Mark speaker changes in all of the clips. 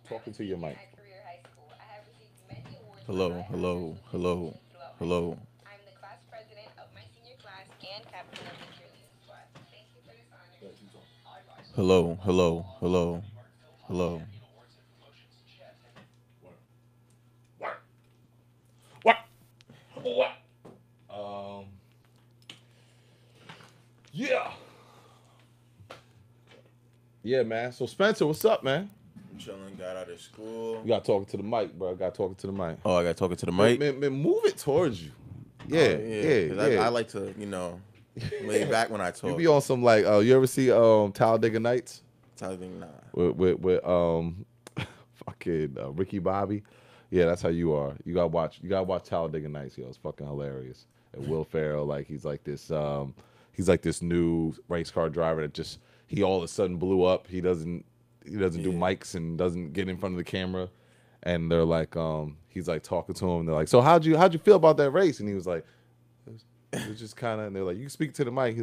Speaker 1: Talking to your mic.
Speaker 2: Hello, hello, hello, hello. Hello, hello, hello, hello.
Speaker 1: What? What? Um. Yeah. Yeah, man. So Spencer, what's up, man?
Speaker 2: Chilling, got out of school.
Speaker 1: You got talking to the mic, bro. Got talking to the mic.
Speaker 2: Oh, I got talking to the
Speaker 1: Man,
Speaker 2: mic.
Speaker 1: man, move it towards you.
Speaker 2: Oh
Speaker 1: Yeah,
Speaker 2: yeah,
Speaker 1: yeah,
Speaker 2: because
Speaker 1: yeah.
Speaker 2: I like to, lay back when I
Speaker 1: You
Speaker 2: talk.
Speaker 1: be on some like, you ever see Talladega Nights
Speaker 2: That's how I think, nah.
Speaker 1: with fucking Ricky Bobby? Yeah, that's how you are. You gotta watch Talladega Nights, yo. It's fucking hilarious. And Will Ferrell, like he's like this new race car driver that just he all of a sudden blew up. He doesn't do
Speaker 2: Yeah.
Speaker 1: mics and doesn't get in front of the camera. And they're like, he's like talking to him. And they're like, so how'd you feel about that race? And he was like, it was just kind of. And they're like, you can speak to the mic.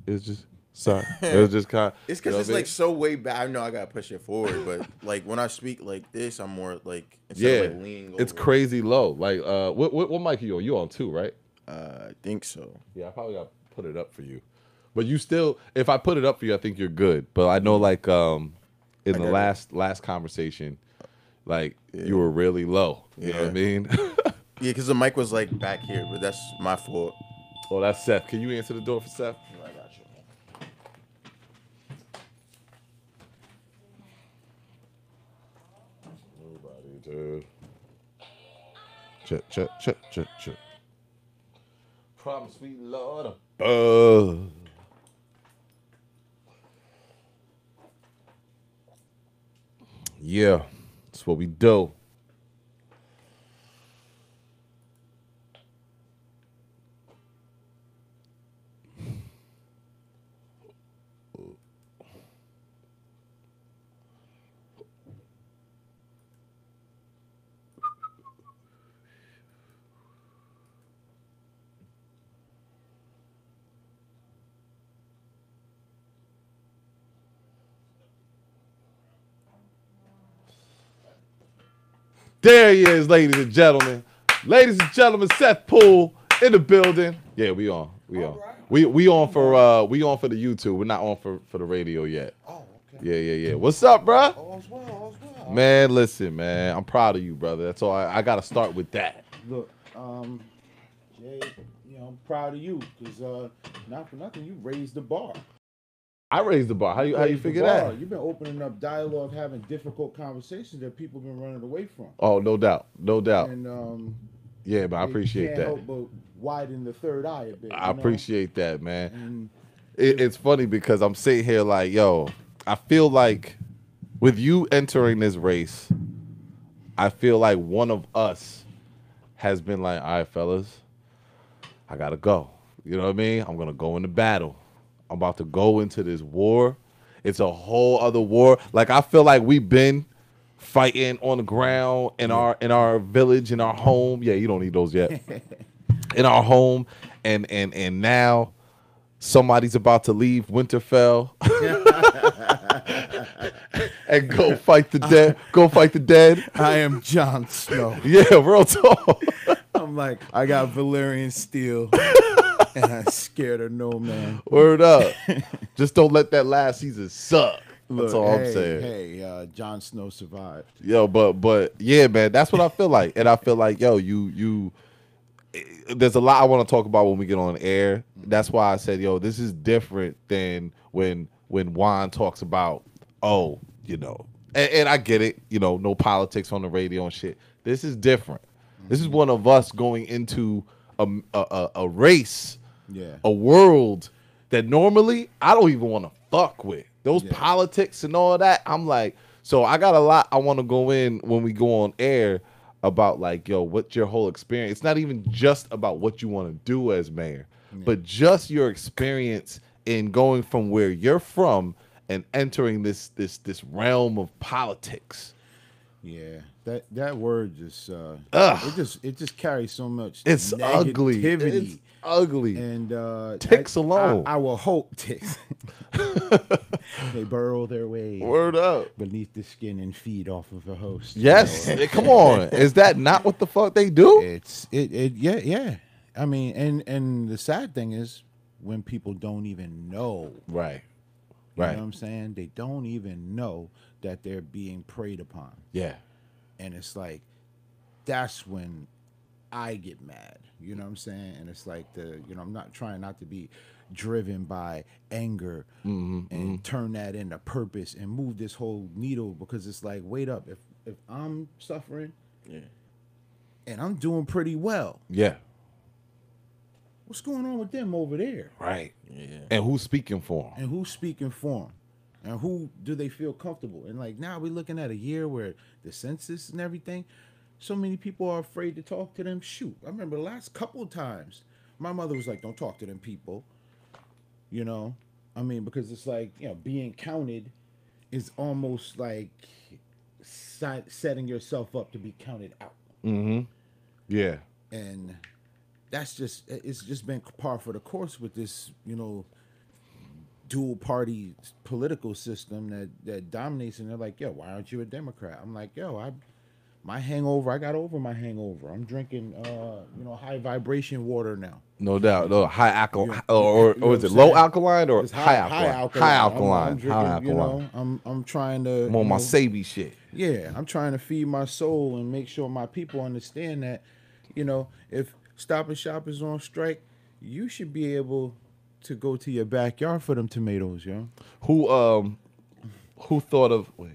Speaker 1: It was just sorry. It was just kind.
Speaker 2: It's
Speaker 1: You
Speaker 2: because
Speaker 1: know
Speaker 2: it's
Speaker 1: what I
Speaker 2: like
Speaker 1: mean?
Speaker 2: so way back. I know I gotta push it forward, but like when I speak like this, I'm more like instead
Speaker 1: Yeah,
Speaker 2: of like leaning over.
Speaker 1: it's crazy low. Like, what mic are you on? You on two, right?
Speaker 2: I think so.
Speaker 1: Yeah, I probably got to put it up for you. But you still, if I put it up for you, I think you're good. But I know, like, in
Speaker 2: I
Speaker 1: the
Speaker 2: got it.
Speaker 1: last conversation, like,
Speaker 2: Yeah.
Speaker 1: you were really low. You know what I
Speaker 2: Yeah.
Speaker 1: mean?
Speaker 2: Yeah, because the mic was like back here, but that's my fault.
Speaker 1: Oh, that's Seth. Can you answer the door for Seth?
Speaker 2: I got you.
Speaker 1: Nobody, dude. Check, check, check, check, check. Promise me, Lord, above. Yeah, that's what we do. There he is, ladies and gentlemen. Ladies and gentlemen, Seth Poole in the building. Yeah, we on. We on. We on for the YouTube. We're not on for the radio yet.
Speaker 3: Oh, okay.
Speaker 1: Yeah. What's up, bruh?
Speaker 3: All's well, all's well.
Speaker 1: Man, listen, man. I'm proud of you, brother. That's all. I got to start with that.
Speaker 3: Look, Jay, I'm proud of you because not for nothing, you raised the bar.
Speaker 1: I raised the bar. How you
Speaker 3: Raised the
Speaker 1: figure
Speaker 3: bar.
Speaker 1: that?
Speaker 3: You've been opening up dialogue, having difficult conversations that people have been running away from.
Speaker 1: Oh, no doubt, no doubt.
Speaker 3: And
Speaker 1: Yeah, but I
Speaker 3: you
Speaker 1: appreciate
Speaker 3: can't
Speaker 1: that.
Speaker 3: help but widen the third eye a bit.
Speaker 1: I appreciate that, man.
Speaker 3: And
Speaker 1: It's funny because I'm sitting here like, yo, I feel like with you entering this race, I feel like one of us has been like, all right, fellas, I gotta go. You know what I mean? I'm gonna go into battle. I'm about to go into this war. It's a whole other war. Like I feel like we've been fighting on the ground in our village, in our home. Yeah, you don't need those yet. In our home, and now somebody's about to leave Winterfell and go fight the dead. Go fight the dead.
Speaker 3: I am Jon Snow.
Speaker 1: Yeah, real talk.
Speaker 3: I'm like, I got Valyrian steel, and I'm scared of no man.
Speaker 1: Word up. Just don't let that last season suck. That's all I'm saying.
Speaker 3: Hey, Jon Snow survived.
Speaker 1: Yo, but yeah, man, that's what I feel like. And I feel like, yo, you there's a lot I want to talk about when we get on air. That's why I said, yo, this is different than when Juan talks about, oh, and I get it, no politics on the radio and shit. This is different. This is one of us going into a race, a world that normally I don't even want to fuck with. Those politics and all that, I'm like, so I got a lot I want to go in when we go on air about like, yo, what's your whole experience? It's not even just about what you want to do as mayor, but just your experience in going from where you're from and entering this realm of politics.
Speaker 3: Yeah, that word just
Speaker 1: Ugh.
Speaker 3: it just carries so much
Speaker 1: It's ugly.
Speaker 3: negativity.
Speaker 1: It's ugly.
Speaker 3: And
Speaker 1: Ticks alone.
Speaker 3: I will hope ticks. They burrow their way
Speaker 1: Word up.
Speaker 3: beneath the skin and feed off of a host.
Speaker 1: Yes.
Speaker 3: You know?
Speaker 1: Come on. Is that not what the fuck they do?
Speaker 3: Yeah. I mean, and the sad thing is when people don't even know.
Speaker 1: Right.
Speaker 3: You
Speaker 1: Right.
Speaker 3: know what I'm saying? They don't even know that they're being preyed upon.
Speaker 1: Yeah.
Speaker 3: And it's like, that's when I get mad. You know what I'm saying? And it's like I'm not trying not to be driven by anger and turn that into purpose and move this whole needle, because it's like, wait up, if I'm suffering and I'm doing pretty well,
Speaker 1: Yeah.
Speaker 3: what's going on with them over there?
Speaker 1: Right.
Speaker 2: Yeah.
Speaker 1: And who's speaking for them?
Speaker 3: And who's speaking for them? And who do they feel comfortable? And like now we're looking at a year where the census and everything, so many people are afraid to talk to them. Shoot, I remember the last couple of times my mother was like, don't talk to them people. You know, I mean, because it's like, being counted is almost like setting yourself up to be counted out.
Speaker 1: Mm-hmm. Yeah.
Speaker 3: And it's just been par for the course with this, dual party political system that dominates. And they're like, yo, why aren't you a Democrat? I'm like, yo, I got over my hangover. I'm drinking, high vibration water now.
Speaker 1: No doubt. No, high alkaline,
Speaker 3: Yeah.
Speaker 1: or
Speaker 3: You know
Speaker 1: is
Speaker 3: what
Speaker 1: it
Speaker 3: I'm
Speaker 1: low
Speaker 3: saying?
Speaker 1: alkaline or
Speaker 3: It's
Speaker 1: high alkaline? High alkaline.
Speaker 3: I'm drinking,
Speaker 1: High alkaline.
Speaker 3: I'm trying to.
Speaker 1: I'm on my Sabi shit.
Speaker 3: Yeah, I'm trying to feed my soul and make sure my people understand that, if Stop and Shop is on strike, you should be able to go to your backyard for them tomatoes, yo.
Speaker 1: Who thought of? Wait,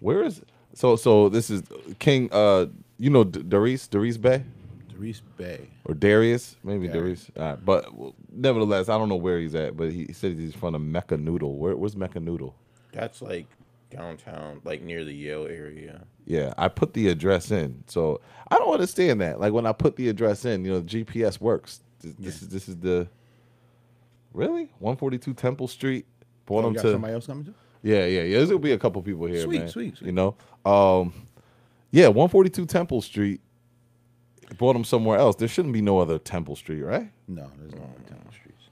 Speaker 1: where is? So this is King. Darius Bay.
Speaker 3: Darius Bay.
Speaker 1: Or Darius, maybe
Speaker 3: Yeah.
Speaker 1: Darius. But nevertheless, I don't know where he's at. But he said he's from the Mecca Noodle. Where's Mecca Noodle?
Speaker 2: That's like downtown, like near the Yale area.
Speaker 1: Yeah, I put the address in, so I don't understand that. Like when I put the address in, GPS works. This is the really 142 Temple Street. Brought
Speaker 3: You
Speaker 1: him
Speaker 3: got
Speaker 1: to
Speaker 3: somebody else coming to?
Speaker 1: yeah. There's gonna be a couple people here,
Speaker 3: Sweet,
Speaker 1: man.
Speaker 3: sweet.
Speaker 1: 142 Temple Street. Brought him somewhere else. There shouldn't be no other Temple Street, right?
Speaker 3: No, there's no other town streets.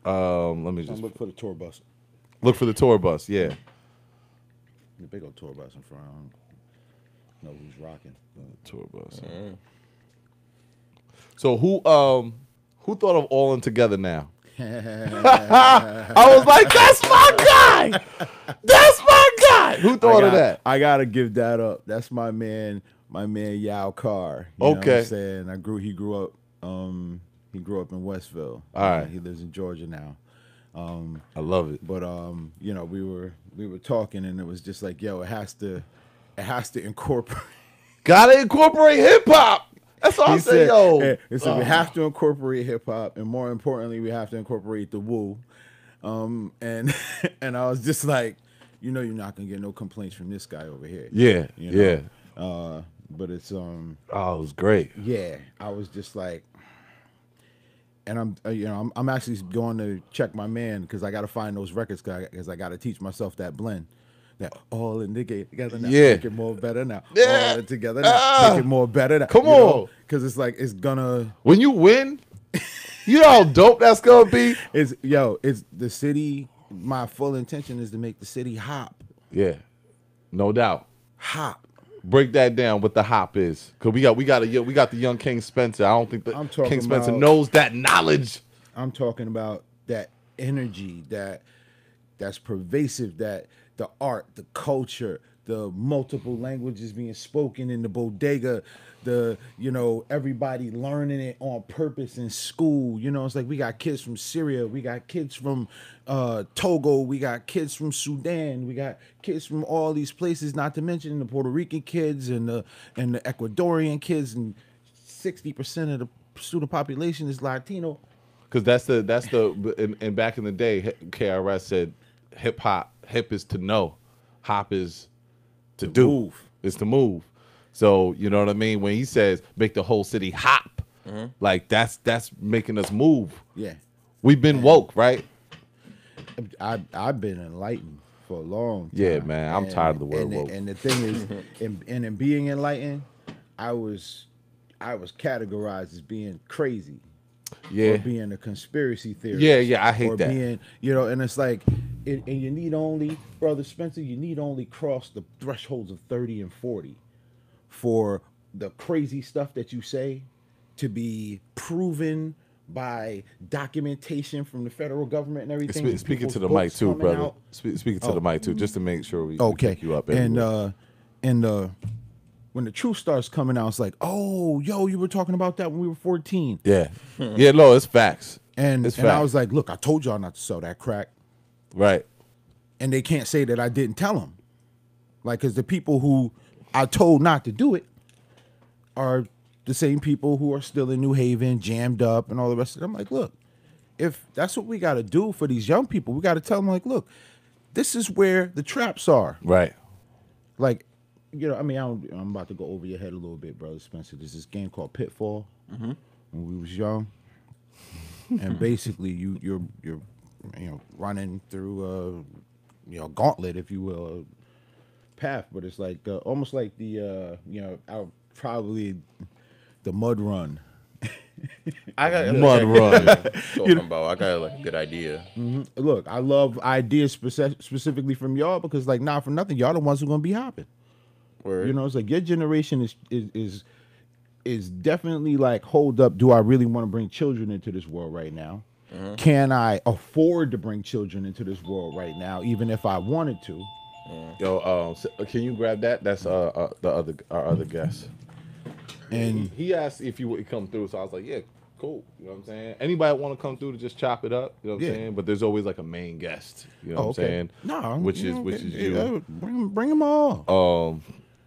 Speaker 1: Let me
Speaker 3: I'm
Speaker 1: just
Speaker 3: looking for the tour bus.
Speaker 1: look for the tour bus. Yeah.
Speaker 3: The big old tour bus in front. I don't know who's rocking.
Speaker 1: Tour bus. So who thought of All In Together Now? I was like, that's my guy. That's my guy. Who thought of that?
Speaker 3: I gotta give that up. That's my man Yao Carr. You know what
Speaker 1: Okay.
Speaker 3: I'm saying? He grew up in Westville.
Speaker 1: All right.
Speaker 3: He lives in Georgia now.
Speaker 1: I love it.
Speaker 3: But we were talking, and it was just like, yo, it has to incorporate.
Speaker 1: Gotta incorporate hip hop. That's all I say, yo.
Speaker 3: He said we have to incorporate hip hop, and more importantly, we have to incorporate the woo. And and I was just like, you're not gonna get no complaints from this guy over here.
Speaker 1: Yeah,
Speaker 3: You know?
Speaker 1: yeah.
Speaker 3: But it's
Speaker 1: Oh, it was great.
Speaker 3: yeah, I was just like, and I'm actually going to check my man because I got to find those records because I got to teach myself that blend. That all in together now,
Speaker 1: Yeah.
Speaker 3: make it more better now.
Speaker 1: Yeah.
Speaker 3: All in together now, make it more better now.
Speaker 1: Come on.
Speaker 3: Because it's like it's gonna.
Speaker 1: When you win, you know how dope that's gonna be.
Speaker 3: It's the city. My full intention is to make the city hop.
Speaker 1: Yeah, no doubt.
Speaker 3: Hop.
Speaker 1: Break that down. What the hop is, because we got the young King Spencer. I don't think
Speaker 3: I'm
Speaker 1: that
Speaker 3: talking
Speaker 1: King Spencer
Speaker 3: about-
Speaker 1: knows that knowledge.
Speaker 3: I'm talking about that energy that's pervasive, that the art, the culture, the multiple languages being spoken in the bodega, everybody learning it on purpose in school. It's like we got kids from Syria, we got kids from Togo, we got kids from Sudan, we got kids from all these places, not to mention the Puerto Rican kids and the Ecuadorian kids, and 60% of the student population is Latino.
Speaker 1: Because and back in the day, KRS said hip is to know, hop is to do.
Speaker 3: Move.
Speaker 1: It's to move. So you know what I mean? When he says make the whole city hop, like that's making us move.
Speaker 3: Yeah.
Speaker 1: We've been woke, right?
Speaker 3: I've been enlightened for a long time.
Speaker 1: Yeah, man. I'm tired of the word woke.
Speaker 3: And the thing is, in being enlightened, I was categorized as being crazy
Speaker 1: Yeah.
Speaker 3: or being a conspiracy theorist.
Speaker 1: Yeah, I hate
Speaker 3: or
Speaker 1: that.
Speaker 3: Being, and it's like, and you need only, Brother Spencer, you need only cross the thresholds of 30 and 40 for the crazy stuff that you say to be proven by documentation from the federal government and everything.
Speaker 1: Speaking to the
Speaker 3: People's
Speaker 1: mic
Speaker 3: books
Speaker 1: too,
Speaker 3: coming
Speaker 1: brother.
Speaker 3: out.
Speaker 1: Speaking to the mic too, just to make sure we
Speaker 3: Okay.
Speaker 1: pick you up.
Speaker 3: And
Speaker 1: everywhere.
Speaker 3: when the truth starts coming out, it's like, oh, yo, you were talking about that when we were 14.
Speaker 1: Yeah, yeah, no, it's facts.
Speaker 3: And
Speaker 1: It's
Speaker 3: and I
Speaker 1: facts.
Speaker 3: was like, look, I told y'all not to sell that crack.
Speaker 1: Right.
Speaker 3: And they can't say that I didn't tell them. Like, because the people who I told not to do it are the same people who are still in New Haven, jammed up and all the rest of it. I'm like, look, if that's what we got to do for these young people, we got to tell them, like, look, this is where the traps are.
Speaker 1: Right.
Speaker 3: Like, I mean, I'm about to go over your head a little bit, Brother Spencer. There's this game called Pitfall when we was young. And basically you're running through a gauntlet, if you will, a path, but it's like almost like the probably the mud run.
Speaker 2: I got
Speaker 1: Mud run.
Speaker 2: talking about. I got like a good idea.
Speaker 3: Look, I love ideas specifically from y'all because, like, not for nothing, y'all the ones who gonna be hopping.
Speaker 2: Word.
Speaker 3: It's like your generation is definitely like, hold up, do I really want to bring children into this world right now? Can I afford to bring children into this world right now, even if I wanted to?
Speaker 1: Yo, can you grab that? That's our other guest.
Speaker 3: And
Speaker 1: He asked if you would come through, so I was like, yeah, cool. You know what I'm saying? Anybody want to come through to just chop it up? You know what I'm
Speaker 3: Yeah.
Speaker 1: saying? But there's always like a main guest. You know what I'm saying?
Speaker 3: No,
Speaker 1: Which is you.
Speaker 3: Bring them all.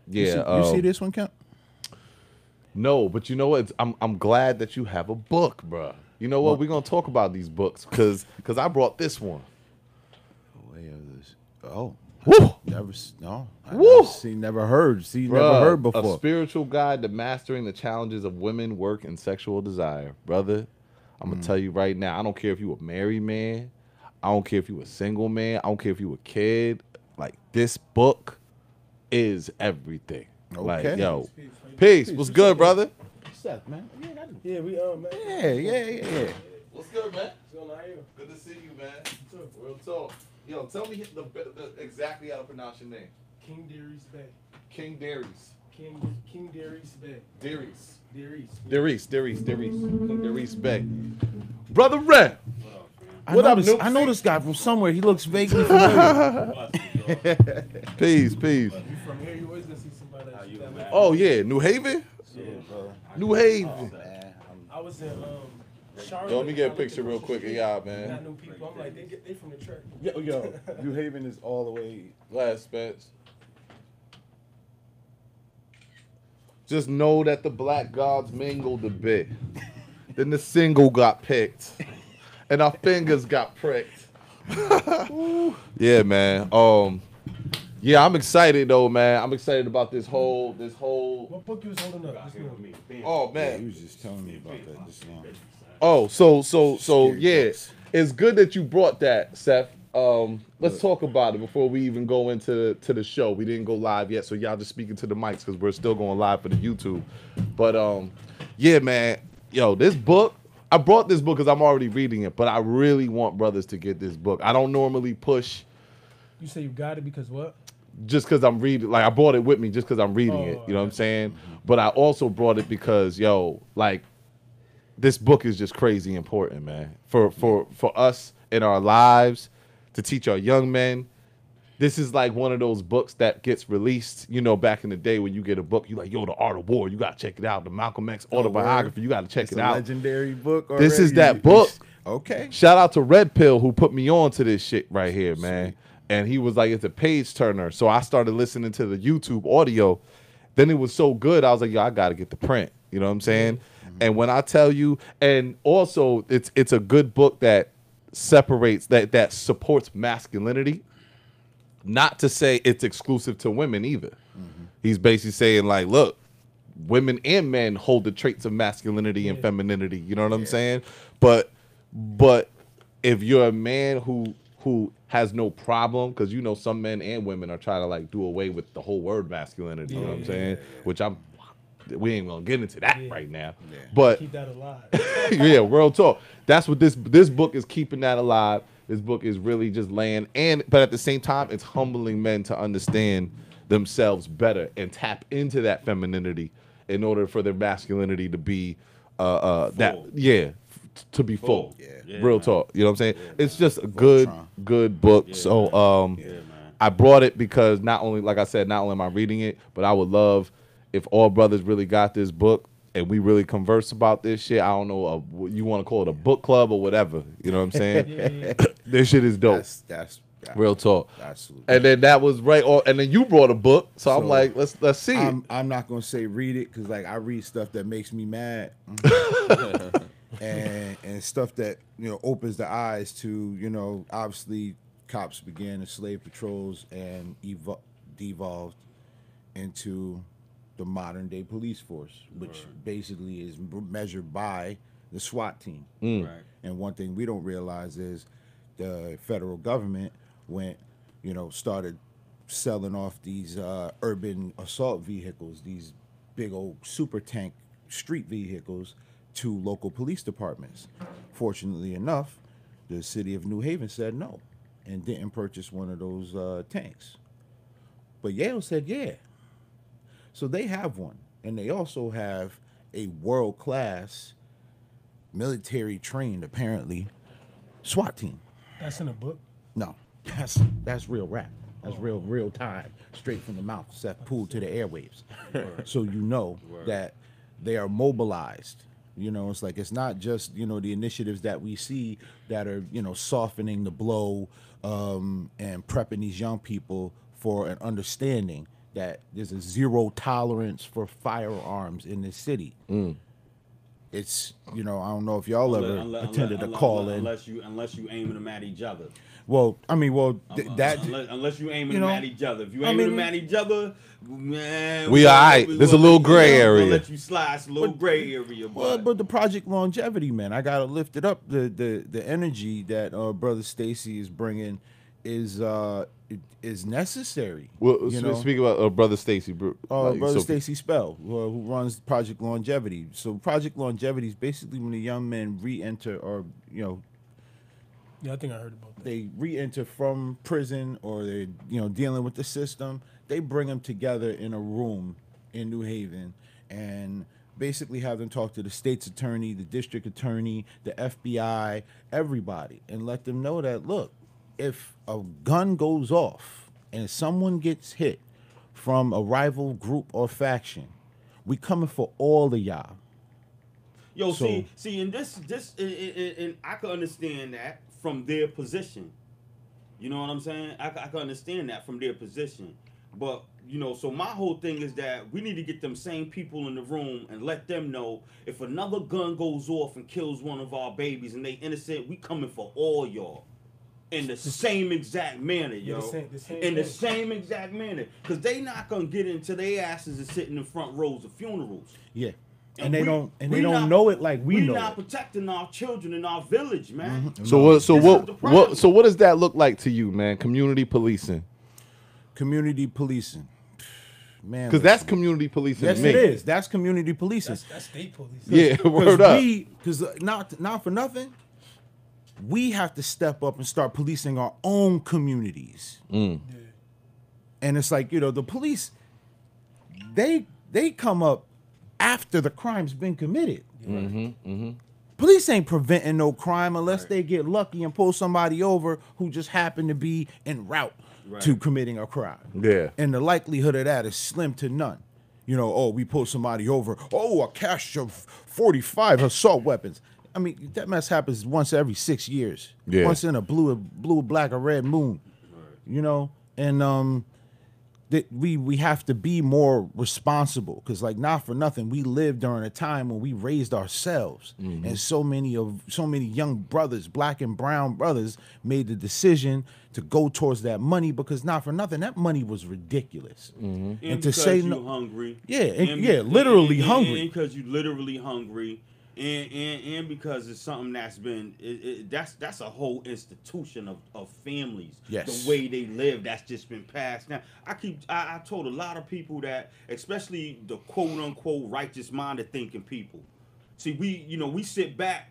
Speaker 1: Yeah.
Speaker 3: You see this one, Kemp?
Speaker 1: No, but you know what? I'm glad that you have a book, bruh. You know what? We're gonna talk about these books because I brought this one.
Speaker 3: Oh,
Speaker 1: Woo!
Speaker 3: never. No, I
Speaker 1: Woo!
Speaker 3: never heard.
Speaker 1: Bruh,
Speaker 3: Never heard
Speaker 1: A
Speaker 3: before.
Speaker 1: spiritual guide to mastering the challenges of women, work, and sexual desire, brother. I'm gonna tell you right now. I don't care if you a married man. I don't care if you a single man. I don't care if you a kid. Like, this book is everything. Like,
Speaker 3: Okay.
Speaker 1: yo, peace. What's good, brother?
Speaker 3: Seth, man.
Speaker 4: Yeah, we man.
Speaker 3: Yeah.
Speaker 1: What's good, man?
Speaker 4: What's going on here?
Speaker 1: Good to see you, man. Real talk. Yo, tell me exactly how to pronounce your name.
Speaker 4: King Darius Bay.
Speaker 1: King Darius.
Speaker 4: King Darius Bay.
Speaker 1: Darius.
Speaker 4: Darius.
Speaker 1: King Darius Bay. Brother Red. What up, Noob?
Speaker 3: I know this guy from somewhere. He looks vaguely familiar.
Speaker 1: Peace.
Speaker 4: You from here? You always gonna see somebody that you that
Speaker 1: Oh, yeah. New Haven?
Speaker 4: Yeah, bro.
Speaker 1: New Haven.
Speaker 4: I was in Charlotte.
Speaker 1: Yo, let me get a picture real quick of y'all,
Speaker 4: Got
Speaker 1: man.
Speaker 4: new people. I'm like, they from the church.
Speaker 3: Yo, New Haven is all the way.
Speaker 1: Last Spence. Just know that the black gods mingled a bit. Then the single got picked. And our fingers got pricked. Yeah, man. Yeah, I'm excited though, man. I'm excited about this whole.
Speaker 4: What book you was holding up? This one.
Speaker 1: Oh
Speaker 3: He
Speaker 1: man.
Speaker 3: was just telling me about that just now.
Speaker 1: Oh, so
Speaker 3: Scary
Speaker 1: yeah.
Speaker 3: books.
Speaker 1: It's good that you brought that, Seth. Let's talk about it before we even go into the show. We didn't go live yet, so y'all just speaking to the mics because we're still going live for the YouTube. But yeah, man. Yo, this book. I brought this book because I'm already reading it, but I really want brothers to get this book. I don't normally push
Speaker 4: You say you got it because what?
Speaker 1: just because I'm reading. Like, I brought it with me just because I'm reading it. You know what I'm saying? But I also brought it because, yo, like, this book is just crazy important, man. For us in our lives, to teach our young men. This is like one of those books that gets released, back in the day when you get a book, you like, yo, The Art of War, you got to check it out. The Malcolm X autobiography, you got to check
Speaker 3: It's
Speaker 1: it
Speaker 3: a
Speaker 1: out.
Speaker 3: legendary book.
Speaker 1: This is
Speaker 3: already.
Speaker 1: that book.
Speaker 3: Okay.
Speaker 1: Shout out to Red Pill who put me on to this shit right here, man. And he was like, it's a page turner. So I started listening to the YouTube audio. Then it was so good, I was like, yo, I got to get the print. You know what I'm saying? And when I tell you, and also it's a good book that separates, that supports masculinity. Not to say it's exclusive to women either. He's basically saying, like, look, women and men hold the traits of masculinity and femininity. You know what I'm saying? But if you're a man who has no problem, because some men and women are trying to like do away with the whole word masculinity. You know what I'm saying? Which I'm we ain't gonna get into that
Speaker 4: Yeah.
Speaker 1: right now.
Speaker 3: Yeah.
Speaker 1: But
Speaker 4: Keep that alive.
Speaker 1: yeah, real talk. That's what this book is keeping that alive. This book is really just laying, but at the same time, it's humbling men to understand themselves better and tap into that femininity in order for their masculinity to be to be full.
Speaker 3: Yeah.
Speaker 1: Real
Speaker 5: man.
Speaker 1: talk. You know what I'm saying? It's just a
Speaker 3: Voltron.
Speaker 1: good book.
Speaker 5: Yeah,
Speaker 1: So
Speaker 5: man.
Speaker 1: I brought it because not only, like I said, not only am I reading it, but I would love if all brothers really got this book and we really converse about this shit. I don't know, you want to call it a book club or whatever. You know what I'm saying?
Speaker 4: Yeah.
Speaker 1: This shit is dope.
Speaker 3: That's
Speaker 1: Real talk.
Speaker 3: absolutely.
Speaker 1: And then that was right. And then you brought a book, so I'm
Speaker 3: So,
Speaker 1: like, let's see it.
Speaker 3: I'm not gonna say read it because like I read stuff that makes me mad, and stuff that opens the eyes to obviously cops began the slave patrols and devolved into the modern day police force, which basically is measured by the SWAT team.
Speaker 5: Right.
Speaker 3: And one thing we don't realize is the federal government started selling off these urban assault vehicles, these big old super tank street vehicles to local police departments. Fortunately enough, the city of New Haven said no and didn't purchase one of those tanks. But Yale said yeah. So they have one. And they also have a world-class military trained, apparently, SWAT team.
Speaker 4: That's in a book.
Speaker 3: No, that's real rap. That's real time, straight from the mouth. Seth Poole to the airwaves. So that they are mobilized. It's like it's not just the initiatives that we see that are softening the blow and prepping these young people for an understanding that there's a zero tolerance for firearms in this city. It's I don't know if y'all ever attended a call in.
Speaker 5: Unless you aiming them at each other.
Speaker 3: Well, I mean,
Speaker 5: Unless you aiming them at each other. If you aiming them at each other, man,
Speaker 1: We all right. There's a little gray area.
Speaker 5: We'll let you slide. It's a little gray area.
Speaker 3: But the Project Longevity, man, I gotta lift it up. The energy that Brother Stacy is bringing is necessary.
Speaker 1: Well, speak about Brother Stacy.
Speaker 3: Brother Stacy Spell, who runs Project Longevity. So Project Longevity is basically when the young men re-enter, or
Speaker 4: Yeah, I think I heard about that.
Speaker 3: they re-enter from prison, or they're dealing with the system. They bring them together in a room in New Haven and basically have them talk to the state's attorney, the district attorney, the FBI, everybody, and let them know that, look, if a gun goes off and someone gets hit from a rival group or faction, we coming for all of y'all.
Speaker 5: Yo,
Speaker 3: So-
Speaker 5: see, and and I can understand that from their position. You know what I'm saying? I can understand that from their position. But, so my whole thing is that we need to get them same people in the room and let them know if another gun goes off and kills one of our babies and they innocent, we coming for all y'all. In the same exact manner, yo.
Speaker 4: the same
Speaker 5: in the
Speaker 4: thing.
Speaker 5: same exact manner. Because they not going to get into their asses and sitting in front rows of funerals.
Speaker 3: Yeah. And they
Speaker 5: we-
Speaker 3: don't
Speaker 5: we not-
Speaker 3: know it like we know
Speaker 5: not
Speaker 3: it.
Speaker 5: protecting our children in our village, man.
Speaker 1: So
Speaker 5: This is the problem.
Speaker 1: what does that look like to you, man? Community policing,
Speaker 3: Community policing. Man,
Speaker 1: because that's community policing.
Speaker 3: yes,
Speaker 1: to me.
Speaker 3: it is. That's community policing.
Speaker 4: That's state police.
Speaker 1: Yeah, word up.
Speaker 3: Because not for nothing, we have to step up and start policing our own communities.
Speaker 4: Yeah.
Speaker 3: And it's like, the police, they come up after the crime's been committed. Police ain't preventing no crime unless they get lucky and pull somebody over who just happened to be en route to committing a crime.
Speaker 1: Yeah.
Speaker 3: And the likelihood of that is slim to none. We pull somebody over. Oh, a cache of 45 assault weapons. I mean, that mess happens once every 6 years.
Speaker 1: Yeah.
Speaker 3: Once in a blue, black, or red moon. And that we have to be more responsible, because not for nothing, we lived during a time when we raised ourselves, and so many young brothers, black and brown brothers, made the decision to go towards that money, because not for nothing, that money was ridiculous.
Speaker 5: And
Speaker 3: to
Speaker 5: because
Speaker 3: say
Speaker 5: you
Speaker 3: no,
Speaker 5: hungry.
Speaker 3: yeah, literally hungry.
Speaker 5: And because you literally hungry. And because it's something that's been that's a whole institution of families.
Speaker 3: Yes.
Speaker 5: The way they live, that's just been passed down. I told a lot of people that, especially the quote unquote righteous minded thinking people. See, we sit back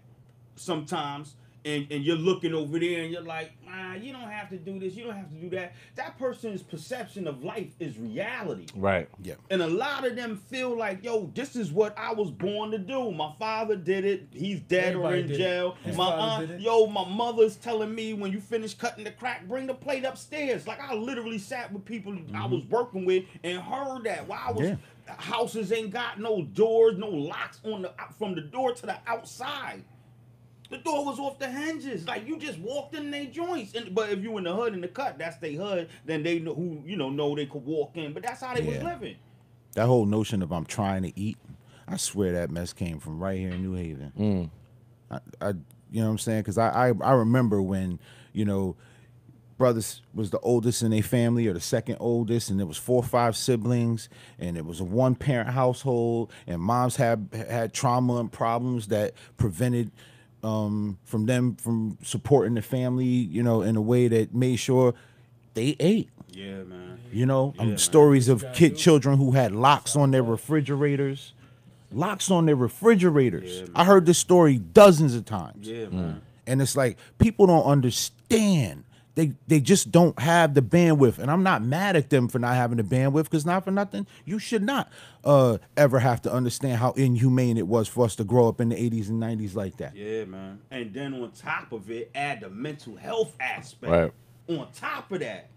Speaker 5: sometimes and you're looking over there and you're like, you don't have to do this, you don't have to do that. That person's perception of life is reality.
Speaker 1: Right.
Speaker 3: Yeah.
Speaker 5: And a lot of them feel like, yo, this is what I was born to do. My father did it. He's dead
Speaker 4: Everybody
Speaker 5: or in
Speaker 4: did it.
Speaker 5: jail.
Speaker 4: His
Speaker 5: My
Speaker 4: father did
Speaker 5: aunt,
Speaker 4: it.
Speaker 5: my mother's telling me when you finish cutting the crack, bring the plate upstairs. Like I literally sat with people I was working with and heard that. While I was houses ain't got no doors, no locks from the door to the outside. The door was off the hinges. Like you just walked in their joints. But if you in the hood in the cut, that's their hood. Then they know who know they could walk in. But that's how they was living.
Speaker 3: That whole notion of I'm trying to eat, I swear that mess came from right here in New Haven. I you know what I'm saying? Because I remember when brothers was the oldest in their family or the second oldest, and there was 4 or 5 siblings, and it was a 1-parent household, and moms had trauma and problems that prevented from them from supporting the family, in a way that made sure they ate.
Speaker 5: Yeah, man.
Speaker 3: Stories of children who had locks on their refrigerators. Locks on their refrigerators.
Speaker 5: Yeah,
Speaker 3: I heard this story dozens of times.
Speaker 5: Yeah, man.
Speaker 3: And it's like people don't understand. They just don't have the bandwidth. And I'm not mad at them for not having the bandwidth, because not for nothing, you should not ever have to understand how inhumane it was for us to grow up in the 80s and 90s like that.
Speaker 5: Yeah, man. And then on top of it, add the mental health aspect.
Speaker 1: Right.
Speaker 5: On top of that.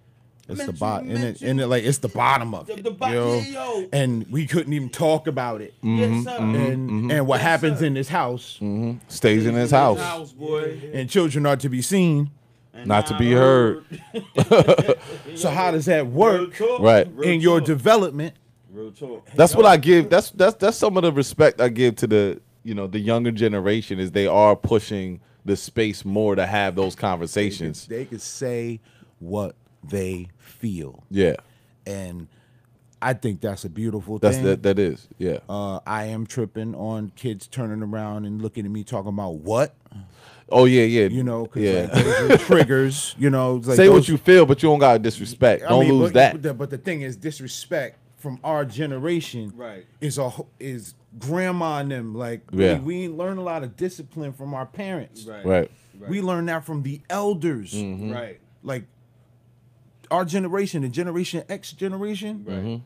Speaker 3: It's the bottom, it's the bottom of it. And we couldn't even talk about it.
Speaker 5: Yes, sir.
Speaker 3: And what happens in this house
Speaker 1: Stays in his house.
Speaker 5: Boy.
Speaker 3: and children are to be seen.
Speaker 5: And
Speaker 1: Not to be heard.
Speaker 3: So how does that work
Speaker 1: Right.
Speaker 3: in your development?
Speaker 5: Real talk.
Speaker 1: That's what I give. That's some of the respect I give to the the younger generation, is they are pushing the space more to have those conversations.
Speaker 3: They could say what they feel.
Speaker 1: Yeah.
Speaker 3: And I think that's a beautiful thing.
Speaker 1: That is. Yeah.
Speaker 3: I am tripping on kids turning around and looking at me talking about what?
Speaker 1: Oh yeah.
Speaker 3: Because those are triggers, it's like
Speaker 1: say what you feel, but you don't got to disrespect. Don't lose that.
Speaker 3: But the thing is, disrespect from our generation is grandma and them. Like, we ain't learn a lot of discipline from our parents.
Speaker 1: Right.
Speaker 3: We learned that from the elders.
Speaker 5: Right.
Speaker 3: Like, our generation, the Generation X generation,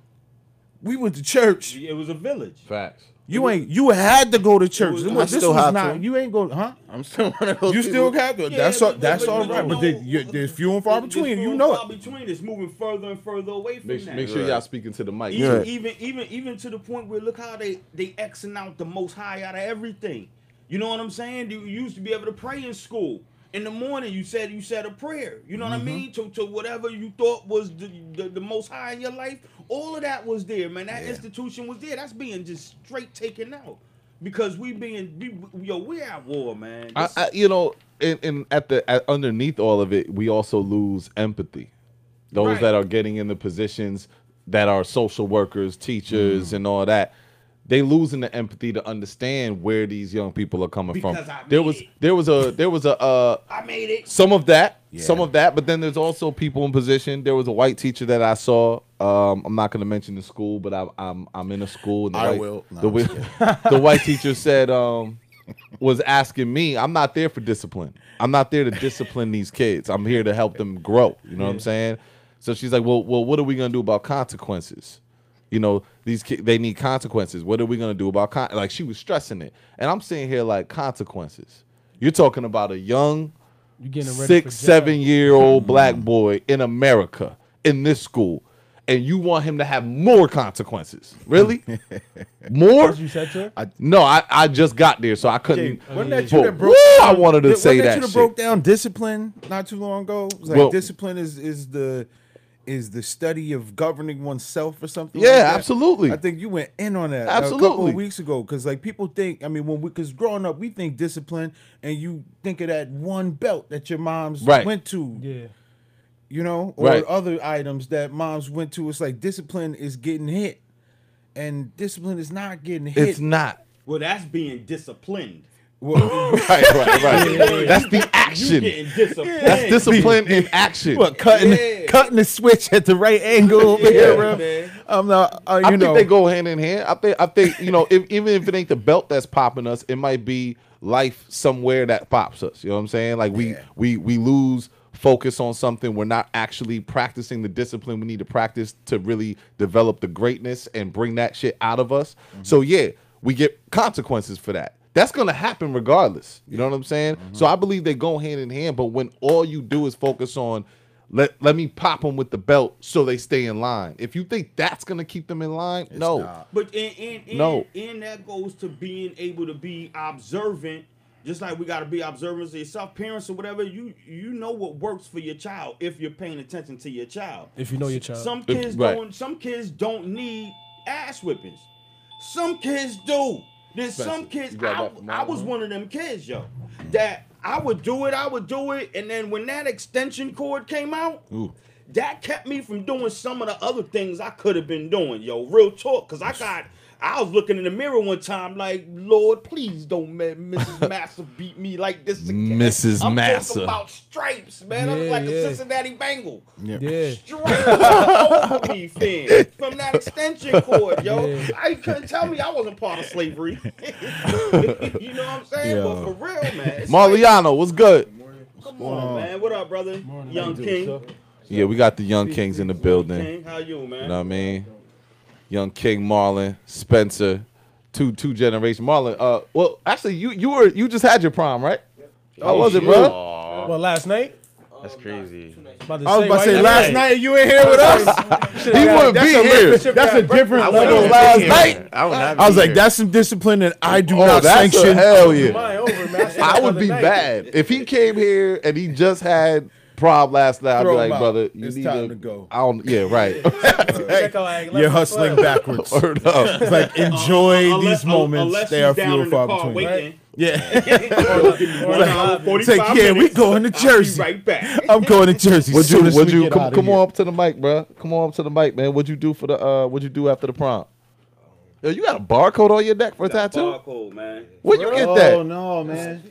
Speaker 3: we went to church.
Speaker 5: It was a village.
Speaker 1: Facts.
Speaker 3: You had to go to church.
Speaker 2: I still have to.
Speaker 3: You ain't go, huh?
Speaker 2: I'm still one of those.
Speaker 3: You still have to.
Speaker 5: Yeah,
Speaker 3: That's
Speaker 5: but
Speaker 3: all right. But there's few and far between. You know it.
Speaker 5: Between it's moving further and further away from that.
Speaker 1: Make sure y'all speaking to the mic.
Speaker 5: Even to the point where look how they Xing out the most high out of everything. You know what I'm saying? You used to be able to pray in school. In the morning, you said a prayer. You know what I mean? To whatever you thought was the most high in your life. All of that was there, man. That institution was there. That's being just straight taken out. Because we're at war, man.
Speaker 1: Underneath all of it, we also lose empathy. Those that are getting in the positions that are social workers, teachers, and all that, they losing the empathy to understand where these young people are coming from. There was a
Speaker 5: I made it.
Speaker 1: some of that, but then there's also people in position. There was a white teacher that I saw. I'm not going to mention the school, but I'm in a school. And the white teacher said was asking me. I'm not there for discipline. I'm not there to discipline these kids. I'm here to help them grow. You know what I'm saying? So she's like, well, what are we going to do about consequences? These kids, they need consequences. What are we gonna do about like? She was stressing it, and I'm sitting here like, consequences. You're talking about a young, 6-7-year-old black boy in America in this school, and you want him to have more consequences? Really? More?
Speaker 4: You said to her?
Speaker 1: No, I just got there, so I couldn't.
Speaker 3: Wasn't that you that broke?
Speaker 1: I wanted to say that.
Speaker 3: You
Speaker 1: Shit.
Speaker 3: broke down discipline not too long ago. It was like discipline is the study of governing oneself or something.
Speaker 1: Yeah,
Speaker 3: like that.
Speaker 1: Absolutely.
Speaker 3: I think you went in on that
Speaker 1: Absolutely.
Speaker 3: a couple of weeks ago, because like people think, because growing up we think discipline, and you think of that one belt that your moms went to, or other items that moms went to. It's like discipline is getting hit, and discipline is not getting hit.
Speaker 1: It's not.
Speaker 5: Well, that's being disciplined.
Speaker 1: Right. That's the
Speaker 5: You
Speaker 1: action.
Speaker 5: getting disciplined.
Speaker 1: That's discipline in action.
Speaker 3: What cutting the switch at the right angle over here, bro?
Speaker 5: man.
Speaker 3: I'm not.
Speaker 1: I think they go hand in hand. I think even if it ain't the belt that's popping us, it might be life somewhere that pops us. You know what I'm saying? Like we lose focus on something. We're not actually practicing the discipline we need to practice to really develop the greatness and bring that shit out of us. So yeah, we get consequences for that. That's gonna happen regardless. You know what I'm saying? So I believe they go hand in hand. But when all you do is focus on let me pop them with the belt so they stay in line. If you think that's gonna keep them in line, no.
Speaker 3: not.
Speaker 5: But and that goes to being able to be observant. Just like we got to be observant of yourself, parents or whatever. You know what works for your child if you're paying attention to your child.
Speaker 4: If you know your child.
Speaker 5: Some kids don't need ass whippings. Some kids do. There's some kids. I was one of them kids, yo, that I would do it, and then when that extension cord came out, that kept me from doing some of the other things I could have been doing, yo. Real talk, because I was looking in the mirror one time like, Lord, please don't let Mrs. Massa beat me like this again.
Speaker 1: Mrs.
Speaker 5: I'm
Speaker 1: Massa.
Speaker 5: talking about stripes, man. I'm like a Cincinnati Bengal.
Speaker 4: Yeah.
Speaker 5: Stripes all over me, fam. From that extension cord, yo.
Speaker 4: Yeah.
Speaker 5: I couldn't tell me I wasn't part of slavery. You know what I'm saying?
Speaker 3: Yeah.
Speaker 5: But for real, man. It's
Speaker 1: Marliano, what's good?
Speaker 5: come on, man. What up, brother? Young King.
Speaker 1: Yeah, we got the young kings in the building.
Speaker 5: King, how you, man?
Speaker 1: You know what I mean? Young King, Marlon, Spencer, two generation. Marlon, well, actually, you just had your prom, right? How was it, bro?
Speaker 4: Well, last night.
Speaker 6: That's crazy.
Speaker 4: I was
Speaker 3: I was about to say,
Speaker 4: why
Speaker 3: last
Speaker 4: you-
Speaker 3: night you in here with us?
Speaker 1: He wouldn't be here.
Speaker 3: That's a different level.
Speaker 1: Last night.
Speaker 3: I was like, that's some discipline that I do
Speaker 1: Oh,
Speaker 3: not
Speaker 1: that's a
Speaker 3: sanction.
Speaker 1: hell yeah.
Speaker 4: Mine over, man.
Speaker 1: I would be mad if he came here and he just had prom last night. I'd be
Speaker 3: Throw
Speaker 1: like,
Speaker 3: him out.
Speaker 1: brother, you
Speaker 3: It's
Speaker 1: need
Speaker 3: time to go.
Speaker 1: I don't. Yeah, right.
Speaker 4: Check out like
Speaker 3: You're hustling backwards.
Speaker 1: Word up.
Speaker 3: It's like, enjoy these moments.
Speaker 5: Unless
Speaker 3: They are
Speaker 5: he's down
Speaker 3: few
Speaker 5: in
Speaker 3: and
Speaker 5: the
Speaker 3: far
Speaker 5: car
Speaker 3: between.
Speaker 5: waiting.
Speaker 3: Yeah.
Speaker 5: It's
Speaker 3: It's like, yeah, we going to Jersey.
Speaker 5: Right back.
Speaker 3: I'm going to Jersey.
Speaker 1: Would
Speaker 3: soon as we
Speaker 1: you
Speaker 3: get
Speaker 1: come
Speaker 3: outta here.
Speaker 1: on up to the mic, bro? Come on up to the mic, man. What'd you do for the what'd you do after the prom? Yo, you got a barcode on your neck for a tattoo?
Speaker 5: Barcode, man.
Speaker 1: Where you get
Speaker 3: Oh
Speaker 1: that?
Speaker 3: no, man!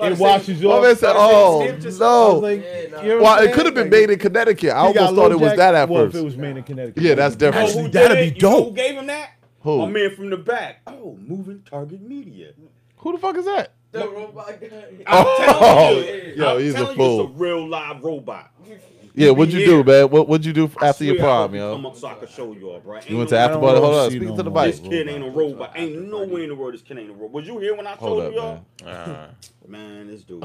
Speaker 4: It
Speaker 3: washes
Speaker 1: My man said, "Oh no."
Speaker 3: Well,
Speaker 1: Well, it could have been made in Connecticut. I almost thought it was that at
Speaker 3: Well,
Speaker 1: first.
Speaker 3: if it was made in Connecticut,
Speaker 1: Yeah, that's different.
Speaker 5: You know who
Speaker 3: that'd
Speaker 5: did
Speaker 3: be
Speaker 5: it? You know
Speaker 3: dope.
Speaker 5: who gave him that?
Speaker 1: Who?
Speaker 5: My man from the back. Oh, moving target media.
Speaker 1: Who the fuck is that?
Speaker 6: The robot guy.
Speaker 5: I'm telling you.
Speaker 1: Yo,
Speaker 5: I'm
Speaker 1: he's a
Speaker 5: telling
Speaker 1: fool.
Speaker 5: You, it's a real live robot.
Speaker 1: Yeah, what'd you do, man? What'd you do after your
Speaker 5: Swear I hope
Speaker 1: prom,
Speaker 5: you
Speaker 1: yo?
Speaker 5: Come up so I can show you all, bro. Ain't
Speaker 1: You went
Speaker 5: no-
Speaker 1: to after
Speaker 3: don't
Speaker 1: party?
Speaker 3: wanna
Speaker 1: Hold on,
Speaker 3: see
Speaker 1: speak
Speaker 3: no
Speaker 1: to the
Speaker 3: more.
Speaker 1: mic.
Speaker 5: This kid ain't a robot. Ain't no way in the world this kid ain't a robot. Was you here when I
Speaker 1: Hold
Speaker 5: showed
Speaker 1: up,
Speaker 5: you, y'all?
Speaker 1: man.
Speaker 5: Man, this dude.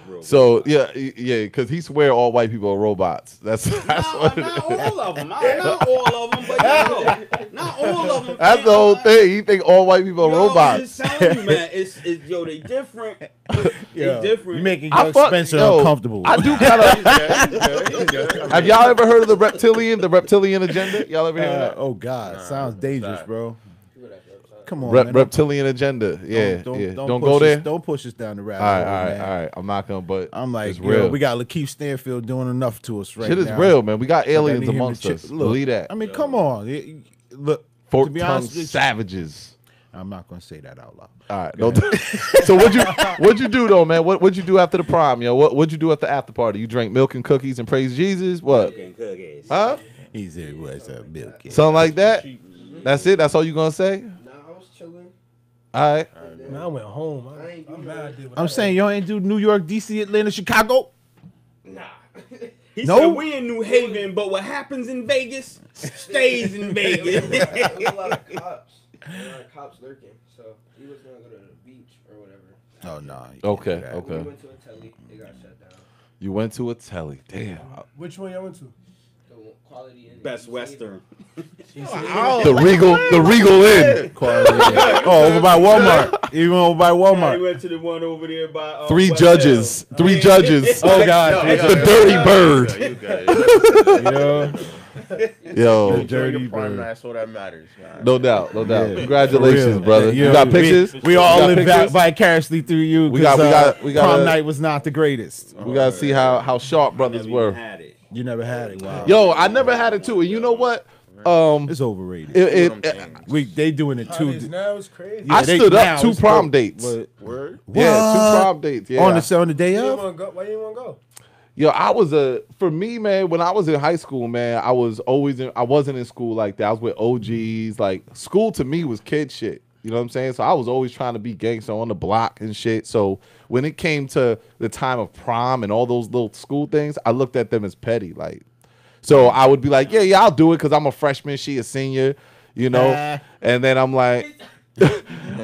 Speaker 5: Real
Speaker 1: So yeah, because he swear all white people are robots. That's what it
Speaker 5: not
Speaker 1: is.
Speaker 5: all of them. Not all of them, but yo, not all of them.
Speaker 1: That's the whole thing. He think all white people are
Speaker 5: Yo, I'm
Speaker 1: robots.
Speaker 5: just telling you, man. It's yo, they different. They different.
Speaker 3: You making
Speaker 1: I
Speaker 3: young
Speaker 1: fuck-
Speaker 3: Spencer
Speaker 1: yo,
Speaker 3: uncomfortable.
Speaker 1: I do kind of. Have y'all ever heard of the reptilian agenda? Y'all ever hear of that?
Speaker 3: Oh God, sounds dangerous, bro. Come on, man.
Speaker 1: Reptilian agenda. Yeah, yeah. Don't
Speaker 3: push
Speaker 1: go
Speaker 3: us-
Speaker 1: there.
Speaker 3: Don't push us down the rabbit
Speaker 1: All
Speaker 3: hole,
Speaker 1: right,
Speaker 3: man.
Speaker 1: all right. I'm not gonna, but
Speaker 3: I'm like,
Speaker 1: it's real.
Speaker 3: we got Lakeith Stanfield doing enough to us right
Speaker 1: Shit is
Speaker 3: now.
Speaker 1: real, man. We got
Speaker 3: But
Speaker 1: aliens
Speaker 3: I need him
Speaker 1: amongst
Speaker 3: to
Speaker 1: us.
Speaker 3: look,
Speaker 1: Believe that.
Speaker 3: I mean, come on. Look, to
Speaker 1: Fork
Speaker 3: be
Speaker 1: tongue
Speaker 3: honest with you,
Speaker 1: savages.
Speaker 3: I'm not gonna say that out loud.
Speaker 1: All right. Don't so what'd you do though, man? What'd you do after the prom, yo? What'd you do at the after party? You drank milk and cookies and praise Jesus? What?
Speaker 5: Cookies.
Speaker 1: Huh?
Speaker 3: He said, "What's up, Bill?"
Speaker 1: Something like that? That's it? That's all you gonna say?
Speaker 6: Nah, I was chilling.
Speaker 1: All right.
Speaker 4: Man, I went home. I'm mad I did what
Speaker 3: I'm
Speaker 4: I
Speaker 3: saying y'all ain't do New York, DC, Atlanta, Chicago.
Speaker 6: Nah.
Speaker 5: He
Speaker 3: No?
Speaker 5: said we in New Haven, but what happens in Vegas stays in Vegas.
Speaker 6: There was a lot of cops. There were a lot of cops lurking. So he was gonna go to the beach or whatever.
Speaker 3: Oh no.
Speaker 1: Okay,
Speaker 6: We
Speaker 1: okay.
Speaker 6: went to a telly. It got shut down.
Speaker 1: You went to a telly. Damn.
Speaker 4: Which one y'all went to?
Speaker 6: The quality and
Speaker 5: Best Western.
Speaker 1: The Regal Inn.
Speaker 3: Oh, over by Walmart. Even over by
Speaker 5: I
Speaker 3: Walmart.
Speaker 5: went to the one over there by
Speaker 1: Three
Speaker 5: West
Speaker 1: judges.
Speaker 5: Hill.
Speaker 1: Three judges.
Speaker 3: Oh God.
Speaker 1: The Dirty Bird. Yo.
Speaker 3: Dirty
Speaker 2: prime
Speaker 3: bird.
Speaker 2: that's all that matters, man.
Speaker 1: No doubt. No doubt.
Speaker 3: Yeah.
Speaker 1: Congratulations,
Speaker 3: For real.
Speaker 1: brother.
Speaker 3: Yeah,
Speaker 1: You got pictures?
Speaker 3: We all
Speaker 1: You got
Speaker 3: live
Speaker 1: pictures?
Speaker 3: vicariously through you.
Speaker 1: We got-
Speaker 3: 'cause,
Speaker 1: we got
Speaker 3: prom
Speaker 1: a-
Speaker 3: night was not the greatest.
Speaker 1: We gotta see how sharp brothers
Speaker 5: Never
Speaker 1: were.
Speaker 5: even had it.
Speaker 3: You never had it. Wow.
Speaker 1: Yo, I never had it too. And you know what?
Speaker 3: It's overrated. They doing it
Speaker 4: How
Speaker 3: too.
Speaker 4: it is now is crazy.
Speaker 3: Yeah,
Speaker 1: I
Speaker 3: they-
Speaker 1: stood
Speaker 3: now
Speaker 1: up 2
Speaker 3: it's
Speaker 1: prom
Speaker 3: dope,
Speaker 1: dates.
Speaker 3: but-
Speaker 2: Word.
Speaker 1: Yeah, 2
Speaker 3: What?
Speaker 1: prom dates. Yeah.
Speaker 3: on the day
Speaker 4: You didn't
Speaker 3: of.
Speaker 4: want to go? Why you didn't want to go?
Speaker 1: Yo, for me, man, when I was in high school, man, I wasn't in school like that. I was with OGs. Like, school to me was kid shit. You know what I'm saying? So I was always trying to be gangster on the block and shit. So when it came to the time of prom and all those little school things, I looked at them as petty. Like, so I would be like, yeah, I'll do it because I'm a freshman, she a senior, you know? And then I'm like,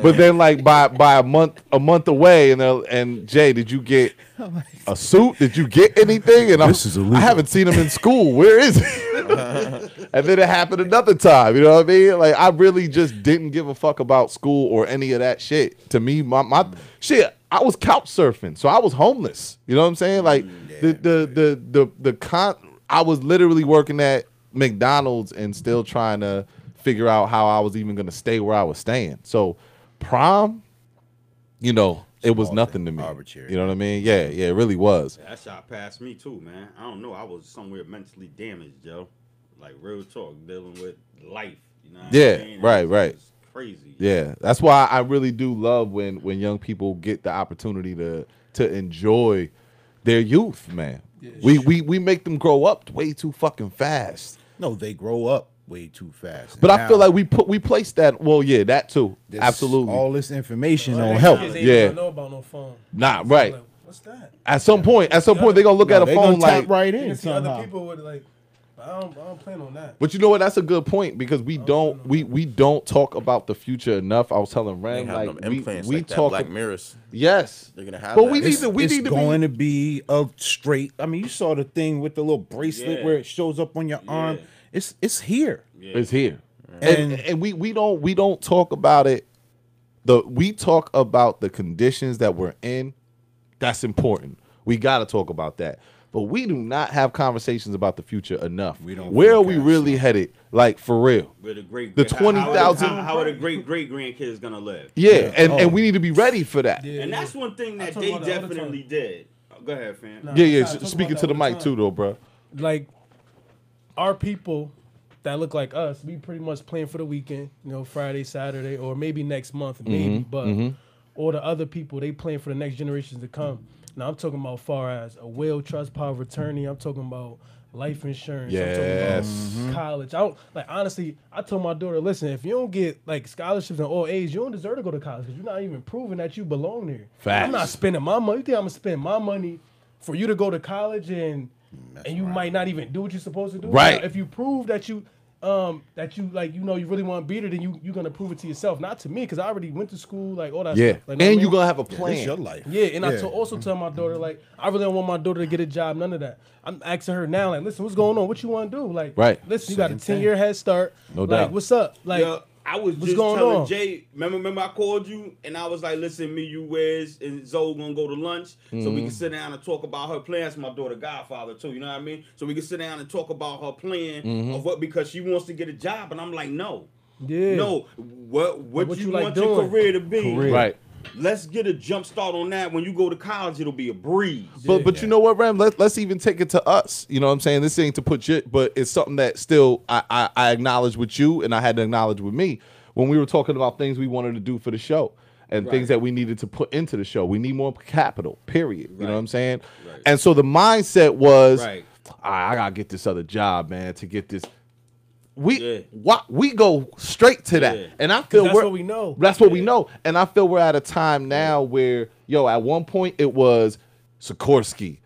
Speaker 1: but then like by a month away, and Jay, did you get a suit? Did you get anything? And
Speaker 3: This is illegal.
Speaker 1: I haven't seen him in school. Where is he? And then it happened another time. You know what I mean? Like, I really just didn't give a fuck about school or any of that shit. To me, my shit, I was couch surfing, so I was homeless. You know what I'm saying? Like I was literally working at McDonald's and still trying to figure out how I was even gonna stay where I was staying. So prom, you know, it was nothing to me.
Speaker 3: Arbitrary.
Speaker 1: You know what I mean? Yeah, it really was.
Speaker 5: That shot passed me too, man. I don't know. I was somewhere mentally damaged, Joe. Like, real talk, dealing with life. You know what
Speaker 1: Yeah,
Speaker 5: I mean?
Speaker 1: right.
Speaker 5: It was crazy.
Speaker 1: Yeah, that's why I really do love when young people get the opportunity to enjoy their youth, man.
Speaker 4: Yeah.
Speaker 1: We make them grow up way too fucking fast.
Speaker 3: No, they grow up way too fast.
Speaker 1: But I
Speaker 3: Now,
Speaker 1: feel like we place that. Well, yeah, that too.
Speaker 3: this-
Speaker 1: Absolutely.
Speaker 3: all this information
Speaker 4: Well,
Speaker 3: don't
Speaker 4: these
Speaker 3: help.
Speaker 4: kids ain't
Speaker 1: Yeah.
Speaker 4: even know about no phone.
Speaker 1: Nah, right.
Speaker 4: Like, what's that?
Speaker 1: At some point, they're gonna look at a
Speaker 3: they
Speaker 1: phone
Speaker 3: gonna tap
Speaker 1: like.
Speaker 3: right
Speaker 4: You
Speaker 3: in
Speaker 4: can see
Speaker 3: somehow.
Speaker 4: other people with like, I don't plan on that.
Speaker 1: But you know what? That's a good point because we don't talk about the future enough. I was telling
Speaker 2: They
Speaker 1: Ram
Speaker 2: have
Speaker 1: like
Speaker 2: them implants
Speaker 1: we
Speaker 2: like that
Speaker 1: talk.
Speaker 2: Black Mirrors.
Speaker 1: Yes,
Speaker 2: They're gonna have
Speaker 1: but
Speaker 2: that.
Speaker 1: we need
Speaker 2: It's-
Speaker 1: to we
Speaker 3: it's
Speaker 1: need to
Speaker 3: going
Speaker 1: be.
Speaker 3: to be a straight. I mean, you saw the thing with the little bracelet
Speaker 5: Yeah.
Speaker 3: where it shows up on your arm.
Speaker 5: Yeah.
Speaker 3: It's here.
Speaker 5: Yeah.
Speaker 1: It's here,
Speaker 3: And-
Speaker 1: and we don't talk about it. We talk about the conditions that we're in. That's important. We got to talk about that. But we do not have conversations about the future enough.
Speaker 3: We don't
Speaker 1: Where are we
Speaker 3: forecast.
Speaker 1: really headed? Like, for real.
Speaker 5: Where the great
Speaker 1: The
Speaker 5: how-
Speaker 1: 20,000
Speaker 5: how are the great grandkids gonna live?
Speaker 1: Yeah,
Speaker 3: Yeah.
Speaker 1: and we need to be ready for that.
Speaker 4: Yeah,
Speaker 5: And that's one thing
Speaker 4: I
Speaker 5: that
Speaker 4: talk
Speaker 5: they
Speaker 4: about that all the
Speaker 5: definitely
Speaker 4: time.
Speaker 5: did. Go ahead, fam.
Speaker 4: Nah.
Speaker 1: Yeah,
Speaker 4: I talk about
Speaker 1: speaking
Speaker 4: that
Speaker 1: to the
Speaker 4: all the
Speaker 1: mic
Speaker 4: time.
Speaker 1: too, though, bro.
Speaker 4: Like, our people that look like us, we pretty much playing for the weekend, you know, Friday, Saturday, or maybe next month, maybe. But or the other people, they playing for the next generations to come. Now I'm talking about far as a will, trust, power of attorney. I'm talking about life insurance. I'm
Speaker 1: Yes.
Speaker 4: talking about college. I don't like honestly. I told my daughter, listen, if you don't get like scholarships in all A's, you don't deserve to go to college because you're not even proving that you belong there.
Speaker 1: Facts.
Speaker 4: I'm not spending my money. You think I'm gonna spend my money for you to go to college and you might not even do what you're supposed to do?
Speaker 1: Right.
Speaker 4: Now, if you prove that you like you really want to be there, then you're gonna prove it to yourself, not to me, because I already went to school, like all that
Speaker 1: Yeah,
Speaker 4: stuff. Like, know what I
Speaker 1: and
Speaker 4: mean?
Speaker 1: you're gonna have a
Speaker 3: It's
Speaker 1: plan.
Speaker 3: your life.
Speaker 4: Yeah, and I also tell my daughter, like, I really don't want my daughter to get a job, none of that. I'm asking her now, like, listen, what's going on? What you want to do? Like,
Speaker 1: Right.
Speaker 4: listen, you got a
Speaker 3: Same
Speaker 4: 10-year head start.
Speaker 1: No
Speaker 4: like,
Speaker 1: doubt.
Speaker 4: what's up? Like,
Speaker 5: Yo, I was
Speaker 4: what's
Speaker 5: just
Speaker 4: going
Speaker 5: telling
Speaker 4: on?
Speaker 5: Jay. Remember I called you and I was like, "Listen, me, you, Wes, and Zoe gonna go to lunch so we can sit down and talk about her plans." My daughter, Godfather, too. You know what I mean? So we can sit down and talk about her plan of what, because she wants to get a job, and I'm like, no,
Speaker 4: yeah.
Speaker 5: no. What
Speaker 4: what
Speaker 5: you
Speaker 4: you like
Speaker 5: want your
Speaker 4: doing?
Speaker 5: career to be?
Speaker 1: Right.
Speaker 5: Let's get a jump start on that. When you go to college, it'll be a breeze.
Speaker 1: But you know what, Ram? Let's even take it to us. You know what I'm saying? This ain't to put you, but it's something that still I acknowledge with you, and I had to acknowledge with me when we were talking about things we wanted to do for the show and things that we needed to put into the show. We need more capital, period. You know what I'm saying?
Speaker 5: Right.
Speaker 1: And so the mindset was,
Speaker 5: Right.
Speaker 1: I gotta get this other job, man, to get this.
Speaker 5: Yeah.
Speaker 1: We go straight to that,
Speaker 5: Yeah.
Speaker 1: and I feel
Speaker 4: that's
Speaker 1: we're-
Speaker 4: what we know.
Speaker 1: That's what we know, and I feel we're at a time now where, yo, at one point it was Sikorsky,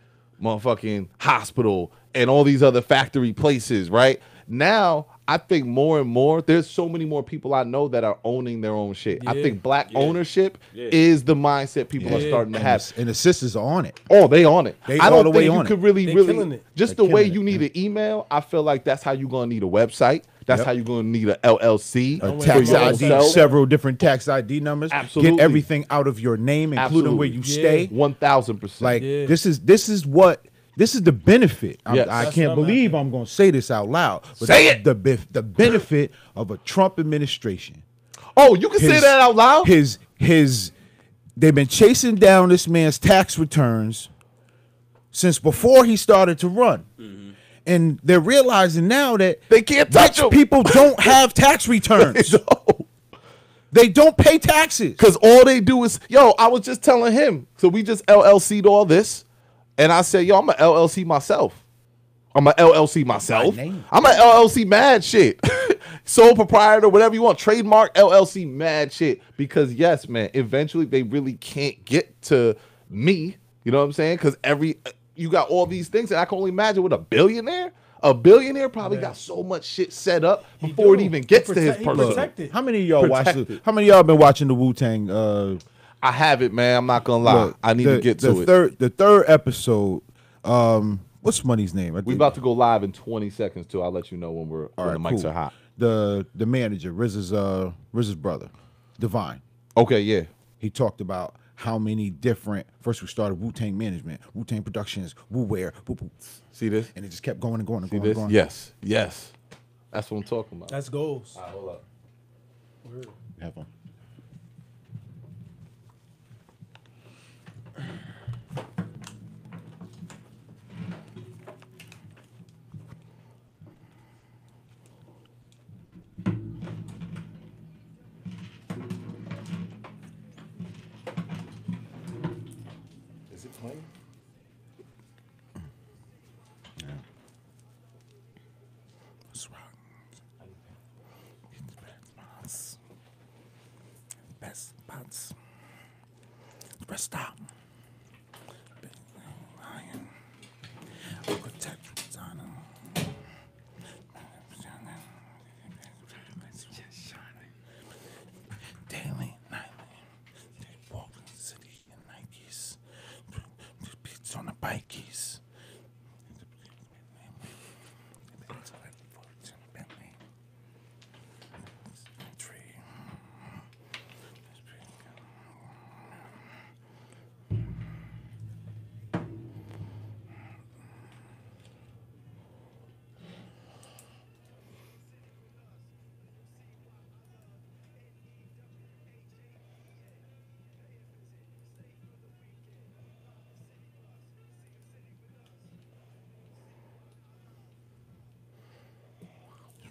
Speaker 1: motherfucking hospital, and all these other factory places. Right now, I think more and more there's so many more people I know that are owning their own shit. I
Speaker 4: Yeah.
Speaker 1: think black
Speaker 5: Yeah.
Speaker 1: ownership
Speaker 5: Yeah.
Speaker 1: is the mindset people are
Speaker 4: Yeah.
Speaker 1: starting to have.
Speaker 3: And the sisters are on it.
Speaker 1: Oh, they on it.
Speaker 3: They
Speaker 1: I
Speaker 3: all
Speaker 1: don't
Speaker 3: the way
Speaker 1: think you
Speaker 3: on
Speaker 1: could
Speaker 3: it.
Speaker 1: really,
Speaker 4: They
Speaker 1: really
Speaker 4: killing it.
Speaker 1: just
Speaker 3: They
Speaker 1: the way
Speaker 3: killing
Speaker 1: you
Speaker 3: it.
Speaker 1: need an email. I feel like that's how you're gonna need a website. That's
Speaker 3: Yep.
Speaker 1: how you're gonna need a LLC.
Speaker 3: A
Speaker 4: wait,
Speaker 3: tax
Speaker 4: for
Speaker 3: ID,
Speaker 1: yourself.
Speaker 3: several different tax ID numbers.
Speaker 1: Absolutely.
Speaker 3: Get everything out of your name, including where you
Speaker 1: Absolutely.
Speaker 3: stay.
Speaker 1: 1000%.
Speaker 3: Like
Speaker 4: Yeah.
Speaker 3: this is the benefit.
Speaker 1: Yes.
Speaker 3: I
Speaker 4: That's
Speaker 3: can't
Speaker 4: what I'm
Speaker 3: believe I'm going to say this out loud. But
Speaker 1: Say
Speaker 3: that's
Speaker 1: it.
Speaker 3: the benefit of a Trump administration.
Speaker 1: Oh, you can say
Speaker 3: His-
Speaker 1: that out loud.
Speaker 3: His they've been chasing down this man's tax returns since before he started to run. And they're realizing now that
Speaker 1: They can't touch
Speaker 3: rich
Speaker 1: them.
Speaker 3: people don't have tax returns. They don't pay taxes.
Speaker 1: Because all they do is, yo, I was just telling him. So we just LLC'd all this. And I said, yo, I'm an LLC myself. I'm an LLC myself.
Speaker 3: name.
Speaker 1: I'm an LLC mad shit. Sole proprietor, whatever you want. Trademark, LLC mad shit. Because, yes, man, eventually they really can't get to me. You know what I'm saying? Because you got all these things. And I can only imagine with a billionaire probably got so much shit set up before it even gets to his personal.
Speaker 4: Protected.
Speaker 3: How many of y'all
Speaker 1: Protected.
Speaker 3: How many of y'all been watching the Wu-Tang?
Speaker 1: I have it, man. I'm not gonna lie.
Speaker 3: Look,
Speaker 1: I need to get to it.
Speaker 3: The third episode. What's Money's name?
Speaker 1: We about to go live in 20 seconds too. I'll let you know when the mics
Speaker 3: cool.
Speaker 1: are hot.
Speaker 3: The manager, RZA's brother, Divine.
Speaker 1: Okay, yeah.
Speaker 3: He talked about how many different. First, we started Wu-Tang Management, Wu-Tang Productions, Wu-Wear,
Speaker 1: See this?
Speaker 3: and it just kept going and going and
Speaker 1: See
Speaker 3: going and
Speaker 1: this?
Speaker 3: going.
Speaker 1: Yes. That's what I'm talking about.
Speaker 4: That's goals.
Speaker 1: All right, hold up.
Speaker 4: Word.
Speaker 3: Have fun.
Speaker 1: Is it playing?
Speaker 3: Let's rock. Best spots. Best stop. Lion. Architectural designer. Daily, nightly. They walk in the city in Nikes. Beats on the bikies.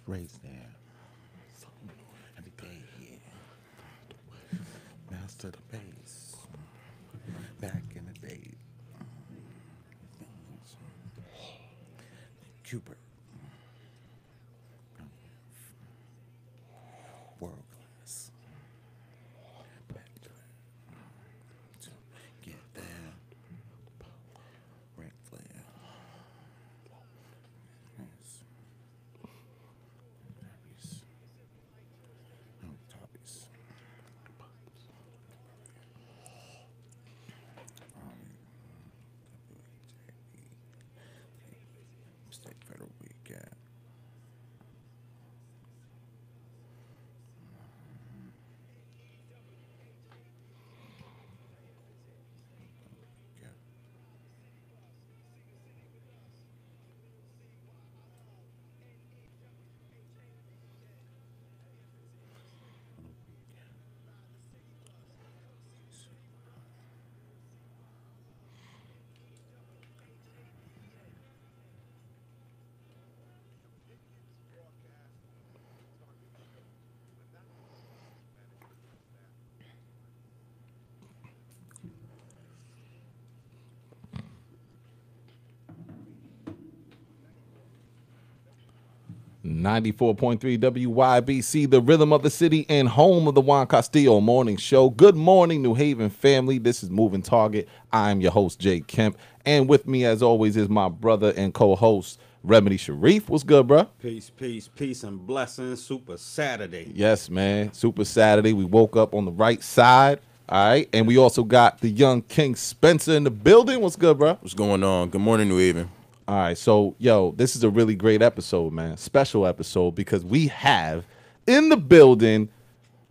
Speaker 3: Raised there. Every day here. Master the bass. Back in the day. Cooper. World class. Back to it. To get there. Ric Flair. Yes. State Federal Weekend.
Speaker 1: .3 WYBC, the rhythm of the city and home of the Juan Castillo Morning Show. Good morning, New Haven family. This is Moving Target. I'm your host, Jay Kemp. And with me, as always, is my brother and co-host, Remedy Sharif. What's good, bro?
Speaker 5: Peace, and blessings. Super Saturday.
Speaker 1: Yes, man. Super Saturday. We woke up on the right side. All right. And we also got the young King Spencer in the building. What's good, bro?
Speaker 2: What's going on? Good morning, New Haven.
Speaker 1: All right, so, yo, this is a really great episode, man. Special episode because we have in the building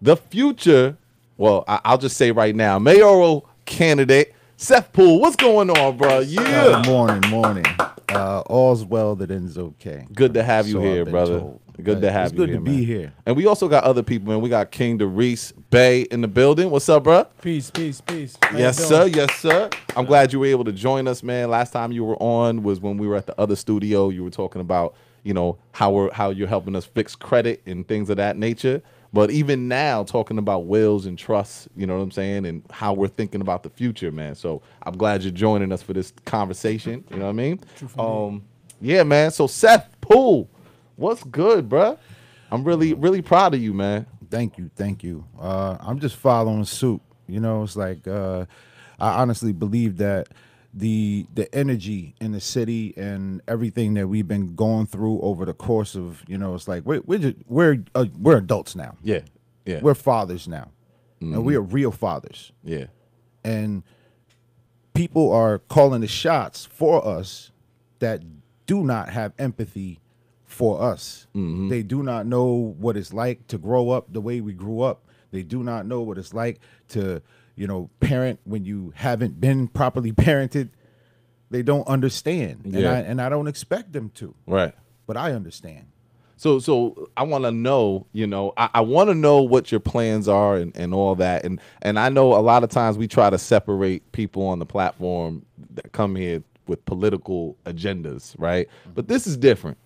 Speaker 1: the future, well, I'll just say right now, mayoral candidate, Seth Poole. What's going on, bro? Yeah.
Speaker 3: Morning. All's well that ends okay.
Speaker 1: Good to have you
Speaker 3: So
Speaker 1: here,
Speaker 3: I've been
Speaker 1: brother.
Speaker 3: told.
Speaker 1: Good to have
Speaker 3: it's
Speaker 1: you
Speaker 3: good
Speaker 1: here,
Speaker 3: to
Speaker 1: man.
Speaker 3: be here.
Speaker 1: And we also got other people, man. We got King DeReese Bay in the building. What's up, bro?
Speaker 4: Peace. How
Speaker 1: Yes,
Speaker 4: you
Speaker 1: sir.
Speaker 4: doing?
Speaker 1: Yes, sir. I'm glad you were able to join us, man. Last time you were on was when we were at the other studio. You were talking about, how you're helping us fix credit and things of that nature. But even now, talking about wills and trusts, you know what I'm saying, and how we're thinking about the future, man. So I'm glad you're joining us for this conversation. You know what I mean? Yeah, man. So Seth Poole, what's good, bruh? I'm really proud of you, man.
Speaker 3: Thank you. I'm just following suit. It's like I honestly believe that the energy in the city and everything that we've been going through over the course of, it's like we're adults now.
Speaker 1: Yeah.
Speaker 3: We're fathers now, and we are real fathers.
Speaker 1: Yeah.
Speaker 3: And people are calling the shots for us that do not have empathy for us. They do not know what it's like to grow up the way we grew up. They do not know what it's like to, parent when you haven't been properly parented. They don't understand.
Speaker 1: Yeah.
Speaker 3: And I don't expect them to.
Speaker 1: Right.
Speaker 3: But I understand.
Speaker 1: So I want to know, I want to know what your plans are and all that. And I know a lot of times we try to separate people on the platform that come here with political agendas, right? But this is different.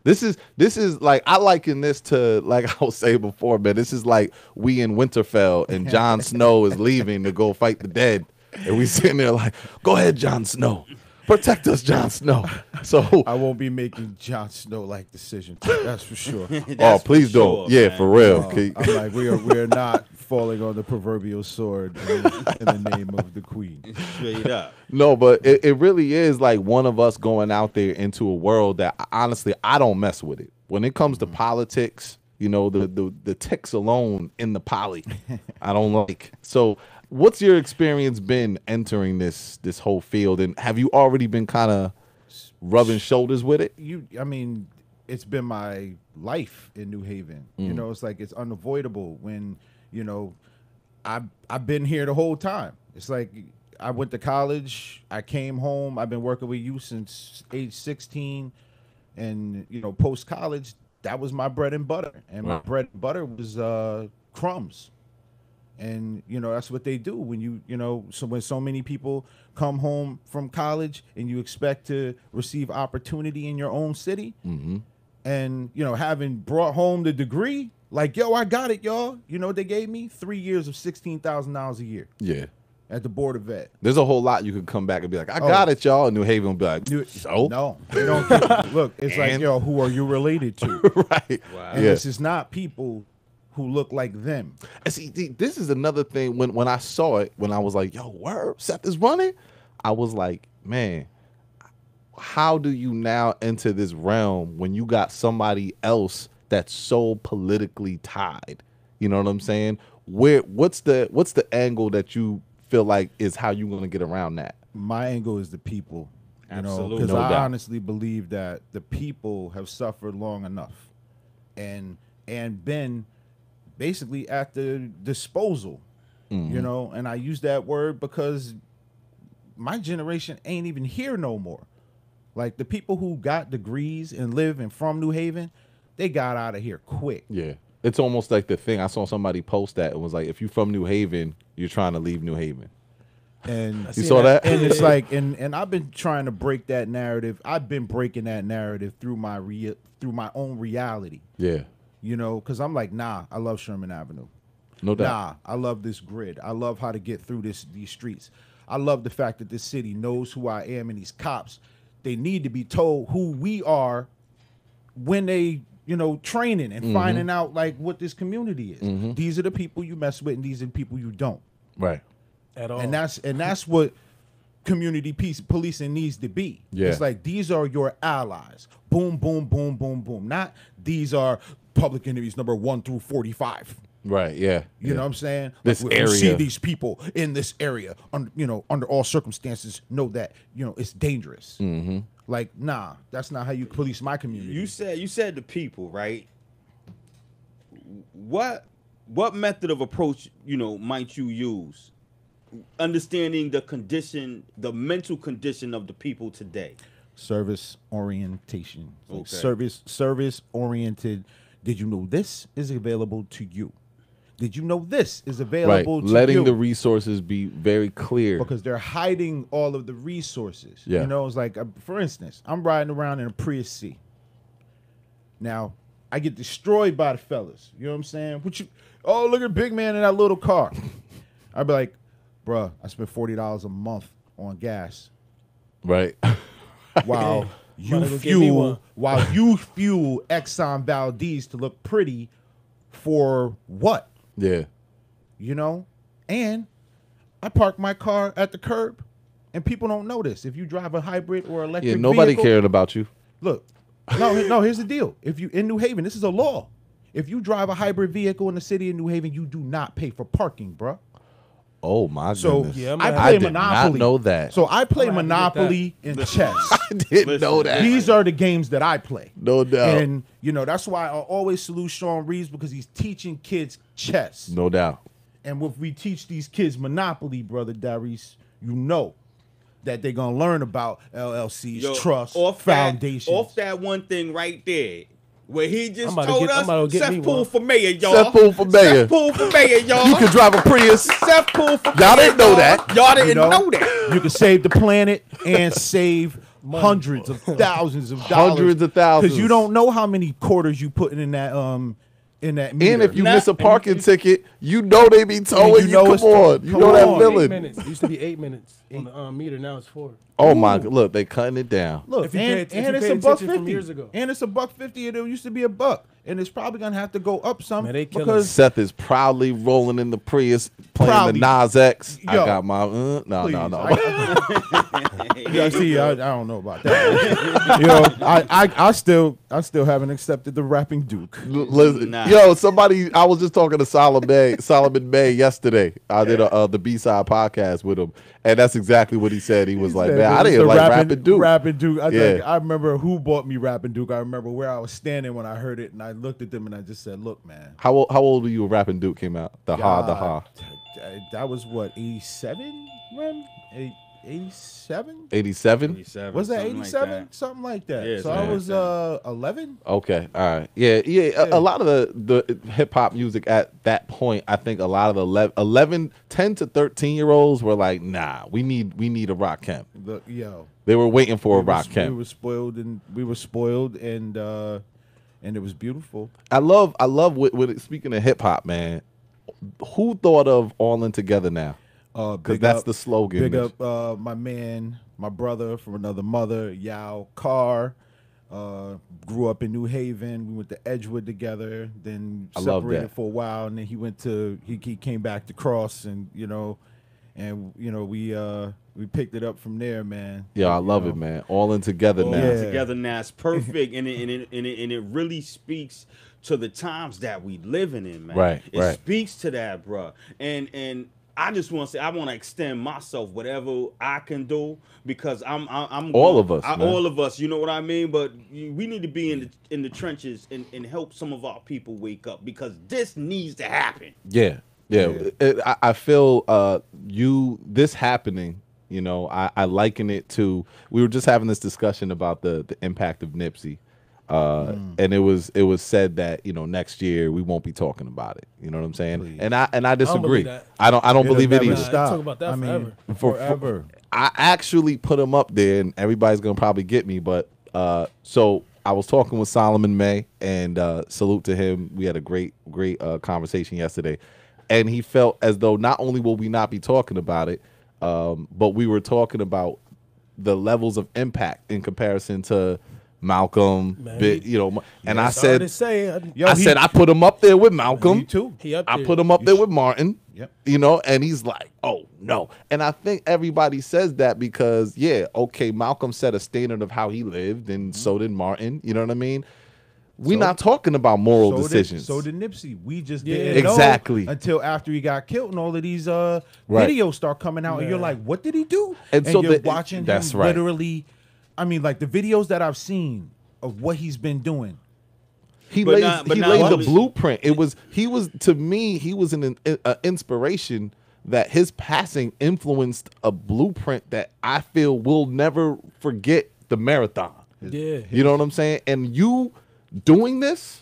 Speaker 1: This is like, I liken this to, like I was saying before, man, this is like we in Winterfell and Jon Snow is leaving to go fight the dead. And we sitting there like, go ahead, Jon Snow. Protect us, Jon Snow. So
Speaker 3: I won't be making Jon Snow like decision. That's for sure.
Speaker 1: oh, please don't.
Speaker 5: sure,
Speaker 1: Yeah,
Speaker 5: man.
Speaker 1: for real.
Speaker 3: I'm like, we are not falling on the proverbial sword in the name of the queen.
Speaker 5: Straight up.
Speaker 1: No, but it really is like one of us going out there into a world that honestly I don't mess with it. When it comes to politics, the ticks alone in the poly, I don't like. So what's your experience been entering this whole field, and have you already been kind of rubbing shoulders with it?
Speaker 3: It's been my life in New Haven. It's like it's unavoidable when, I've been here the whole time. It's like I went to college, I came home, I've been working with you since age 16, and post college, that was my bread and butter. And my bread and butter was crumbs. And that's what they do when when so many people come home from college and you expect to receive opportunity in your own city. And having brought home the degree, like, yo, I got it, y'all. They gave me 3 years of $16,000 a year.
Speaker 1: Yeah.
Speaker 3: At the Board of Ed.
Speaker 1: There's a whole lot you could come back and be like, I got it, y'all. And New Haven will be like, so?
Speaker 3: No, they don't. Look, it's like, yo, who are you related to?
Speaker 1: Right.
Speaker 5: Wow.
Speaker 3: And
Speaker 1: Yeah.
Speaker 3: this is not people who look like them.
Speaker 1: And see, this is another thing. When I saw it, when I was like, yo, word, Seth is running, I was like, man, how do you now enter this realm when you got somebody else that's so politically tied? You know what I'm saying? What's the angle that you feel like is how you going to get around that?
Speaker 3: My angle is the people.
Speaker 5: Absolutely.
Speaker 3: Because
Speaker 1: No
Speaker 3: I
Speaker 1: doubt.
Speaker 3: honestly believe that the people have suffered long enough and been basically at the disposal, and I use that word because my generation ain't even here no more. Like the people who got degrees and live and from New Haven, they got out of here quick.
Speaker 1: Yeah. It's almost like the thing. I saw somebody post that. It was like, if you're from New Haven, you're trying to leave New Haven.
Speaker 3: And
Speaker 1: You saw that?
Speaker 3: and it's like, and I've been trying to break that narrative. I've been breaking that narrative through my own reality.
Speaker 1: Yeah.
Speaker 3: Because I'm like, nah, I love Sherman Avenue.
Speaker 1: No doubt.
Speaker 3: Nah, I love this grid. I love how to get through these streets. I love the fact that this city knows who I am, and these cops, they need to be told who we are when they, training and finding out like what this community is. These are the people you mess with, and these are the people you don't.
Speaker 1: Right.
Speaker 4: At all.
Speaker 3: And that's what community policing needs to be.
Speaker 1: Yeah.
Speaker 3: It's like these are your allies. Boom, boom, boom, boom, boom. Not these are public enemies number 1 through 45.
Speaker 1: Right. Yeah.
Speaker 3: You know what I'm saying?
Speaker 1: This
Speaker 3: Like, we
Speaker 1: area.
Speaker 3: see these people in this area, under all circumstances, know that it's dangerous. Like, nah, that's not how you police my community.
Speaker 5: You said the people, right? What method of approach, might you use? Understanding the mental condition of the people today.
Speaker 3: Service orientation. Like
Speaker 2: Okay.
Speaker 3: service oriented. Did you know this is available to you? Did you know this is
Speaker 1: Right.
Speaker 3: available to
Speaker 1: Letting
Speaker 3: you?
Speaker 1: the resources be very clear.
Speaker 3: Because they're hiding all of the resources.
Speaker 1: Yeah.
Speaker 3: You know, it's like, for instance, I'm riding around in a Prius C. Now, I get destroyed by the fellas. You know what I'm saying? Oh, look at big man in that little car. I'd be like, bruh, I spent $40 a month on gas.
Speaker 1: Right.
Speaker 3: While
Speaker 4: Might as well give me one.
Speaker 3: you fuel Exxon Valdez to look pretty for what?
Speaker 1: Yeah.
Speaker 3: You know? And I park my car at the curb and people don't notice. If you drive a hybrid or electric
Speaker 1: Yeah. Nobody
Speaker 3: vehicle,
Speaker 1: cared about you.
Speaker 3: look, no, here's the deal. If you in New Haven, this is a law. If you drive a hybrid vehicle in the city of New Haven, you do not pay for parking, bruh.
Speaker 1: Oh my
Speaker 3: So
Speaker 1: goodness.
Speaker 4: Yeah, I'm
Speaker 3: I
Speaker 4: gonna
Speaker 3: play
Speaker 1: I did
Speaker 3: Monopoly.
Speaker 1: not know that.
Speaker 3: So I play
Speaker 4: I'm gonna have to
Speaker 3: Monopoly and chess.
Speaker 1: I didn't know that.
Speaker 3: These are the games that I play.
Speaker 1: No doubt.
Speaker 3: And you know that's why I always salute Sean Reeves because he's teaching kids chess.
Speaker 1: No doubt.
Speaker 3: And if we teach these kids Monopoly, brother Darius, you know that they're gonna learn about LLCs,
Speaker 5: Yo,
Speaker 3: trust,
Speaker 5: off
Speaker 3: foundations.
Speaker 5: Off that one thing right there. Where he just
Speaker 4: I'm about to
Speaker 5: told
Speaker 4: get- I'm about to
Speaker 5: us
Speaker 4: get me
Speaker 5: Seth Poole
Speaker 4: one.
Speaker 5: for mayor, y'all.
Speaker 1: Seth Poole for mayor.
Speaker 5: Seth Poole for mayor, y'all.
Speaker 1: You can drive a Prius.
Speaker 5: Seth Poole for
Speaker 1: Y'all
Speaker 5: mayor,
Speaker 1: didn't know
Speaker 5: y'all.
Speaker 1: that.
Speaker 5: Y'all didn't
Speaker 3: You know?
Speaker 5: know that.
Speaker 3: You can save the planet and save hundreds of thousands of dollars.
Speaker 1: Hundreds of thousands.
Speaker 3: Because you don't know how many quarters you putting in that meter.
Speaker 1: And if you
Speaker 5: Nah,
Speaker 1: miss a
Speaker 5: and
Speaker 1: parking ticket, you know they be towing
Speaker 3: you
Speaker 1: you.
Speaker 3: know
Speaker 1: Come
Speaker 3: it's-
Speaker 1: on. You
Speaker 3: come
Speaker 1: know that
Speaker 3: on.
Speaker 4: 8
Speaker 1: feeling.
Speaker 4: minutes. It used to be 8 minutes on the meter. Now it's 4.
Speaker 1: Oh my God. Look, they cutting it down.
Speaker 3: Look,
Speaker 4: If you
Speaker 3: and,
Speaker 4: paid- if
Speaker 3: and
Speaker 4: you
Speaker 3: it's
Speaker 4: paid
Speaker 3: a buck
Speaker 4: attention from
Speaker 3: 50
Speaker 4: years ago.
Speaker 3: and it's a buck 50, and it used to be a buck, and it's probably gonna have to go up some
Speaker 4: Man, they killing
Speaker 3: because
Speaker 1: Seth is proudly rolling in the Prius, playing
Speaker 3: Proudly.
Speaker 1: the Nas X. I
Speaker 3: Yo.
Speaker 1: got my no.
Speaker 3: Yeah, see, I don't know about that. You know, I still haven't accepted the rapping Duke.
Speaker 1: Listen,
Speaker 5: Nah.
Speaker 1: yo, somebody. I was just talking to Solomon May yesterday. I did the B-side podcast with him, and that's exactly what he said. He was like, "Man, I didn't like rapping Duke."
Speaker 3: Rapping Duke.
Speaker 1: Yeah.
Speaker 3: I remember who bought me rapping Duke. I remember where I was standing when I heard it, and I looked at them and I just said, "Look, man,
Speaker 1: How old were you when rapping Duke came out? The ha.
Speaker 3: God, that was what 87, Rem? 87?
Speaker 1: 87.
Speaker 5: 87,
Speaker 3: Was that
Speaker 5: something like
Speaker 3: 87?
Speaker 5: that.
Speaker 3: Something like that.
Speaker 5: Yeah,
Speaker 3: So I
Speaker 5: something
Speaker 3: was
Speaker 5: like
Speaker 3: 11.
Speaker 1: Okay, all right, yeah. A lot of the hip hop music at that point, I think a lot of the 10 to 13-year-olds were like, "Nah, we need a Rakim."
Speaker 3: Look, yo,
Speaker 1: They were waiting for a
Speaker 3: we were
Speaker 1: Rakim.
Speaker 3: spoiled, and it was beautiful.
Speaker 1: I love speaking of hip hop, man. Who thought of All In Together now? Because
Speaker 3: Big
Speaker 1: that's
Speaker 3: up-
Speaker 1: the slogan.
Speaker 3: Big
Speaker 1: Mitch.
Speaker 3: up my man, my brother from another mother, Yao Carr. Grew up in New Haven. We went to Edgewood together. Then
Speaker 1: I love
Speaker 3: separated
Speaker 1: that.
Speaker 3: for a while, and then he came back to Cross, and we picked it up from there, man.
Speaker 1: Yeah, I
Speaker 3: You
Speaker 1: love
Speaker 3: know.
Speaker 1: it, man. All In Together
Speaker 5: All
Speaker 1: now.
Speaker 3: Yeah.
Speaker 5: together now it's perfect, and it really speaks to the times that we living in, man.
Speaker 1: Right,
Speaker 5: It
Speaker 1: right.
Speaker 5: speaks to that, bro. And I just want to say I want to extend myself whatever I can do because I'm
Speaker 1: All of us, man.
Speaker 5: all of us. You know what I mean? But we need to be in the trenches and help some of our people wake up because this needs to happen.
Speaker 1: Yeah. I feel this happening. You know, I liken it to. We were just having this discussion about the impact of Nipsey. And it was said that next year we won't be talking about it. You know what I'm saying?
Speaker 3: Please.
Speaker 1: And I disagree.
Speaker 4: believe that.
Speaker 1: I don't
Speaker 3: It'll
Speaker 1: believe it
Speaker 3: never
Speaker 1: either.
Speaker 3: stop.
Speaker 4: Talk about that forever.
Speaker 3: Forever.
Speaker 1: I actually put him up there, and everybody's gonna probably get me. But so I was talking with Solomon May, and salute to him. We had a great conversation yesterday, and he felt as though not only will we not be talking about it, but we were talking about the levels of impact in comparison to Malcolm,
Speaker 4: Man,
Speaker 1: and I
Speaker 4: Sorry to
Speaker 1: said,
Speaker 4: say,
Speaker 3: Yo,
Speaker 1: I put him up there with Malcolm.
Speaker 3: Me too.
Speaker 4: he up
Speaker 1: I
Speaker 4: there.
Speaker 1: put him up there with Martin.
Speaker 3: Yep.
Speaker 1: And he's like, "Oh no." And I think everybody says that because Malcolm set a standard of how he lived, and so did Martin. You know what I mean? We're not talking about moral decisions.
Speaker 3: So did Nipsey. We just
Speaker 4: Yeah.
Speaker 3: didn't know
Speaker 1: Exactly.
Speaker 3: until after he got killed, and all of these
Speaker 1: Right.
Speaker 3: videos start coming out, and you're
Speaker 4: Yeah.
Speaker 3: like, "What did he do?"
Speaker 1: And so
Speaker 3: you're
Speaker 1: the-
Speaker 3: watching
Speaker 1: that's
Speaker 3: him
Speaker 1: right.
Speaker 3: literally. I mean, like the videos that I've seen of what he's been doing.
Speaker 1: he
Speaker 5: But
Speaker 1: laid
Speaker 5: not- but
Speaker 1: he
Speaker 5: not
Speaker 1: laid the
Speaker 5: only-
Speaker 1: blueprint. He was an inspiration that his passing influenced a blueprint that I feel we'll never forget the marathon.
Speaker 4: Yeah.
Speaker 1: You know what I'm saying? And you doing this,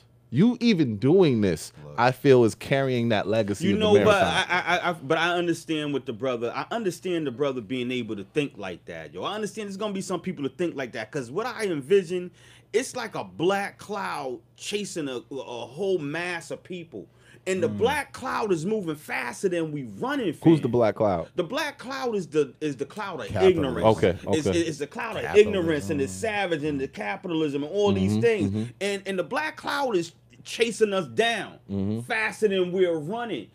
Speaker 1: I feel is carrying that legacy
Speaker 5: You
Speaker 1: of
Speaker 5: know,
Speaker 1: the
Speaker 5: but
Speaker 1: marathon.
Speaker 5: but I understand what the brother. I understand the brother being able to think like that, yo. I understand there's gonna be some people to think like that, because what I envision, it's like a black cloud chasing a whole mass of people, and the black cloud is moving faster than we running.
Speaker 1: Who's the black cloud?
Speaker 5: The black cloud is the cloud of
Speaker 3: Capitalism.
Speaker 5: ignorance.
Speaker 1: Okay.
Speaker 5: It's the cloud of ignorance and the savage and the capitalism and all these things. And the black cloud is chasing us down faster than we're running.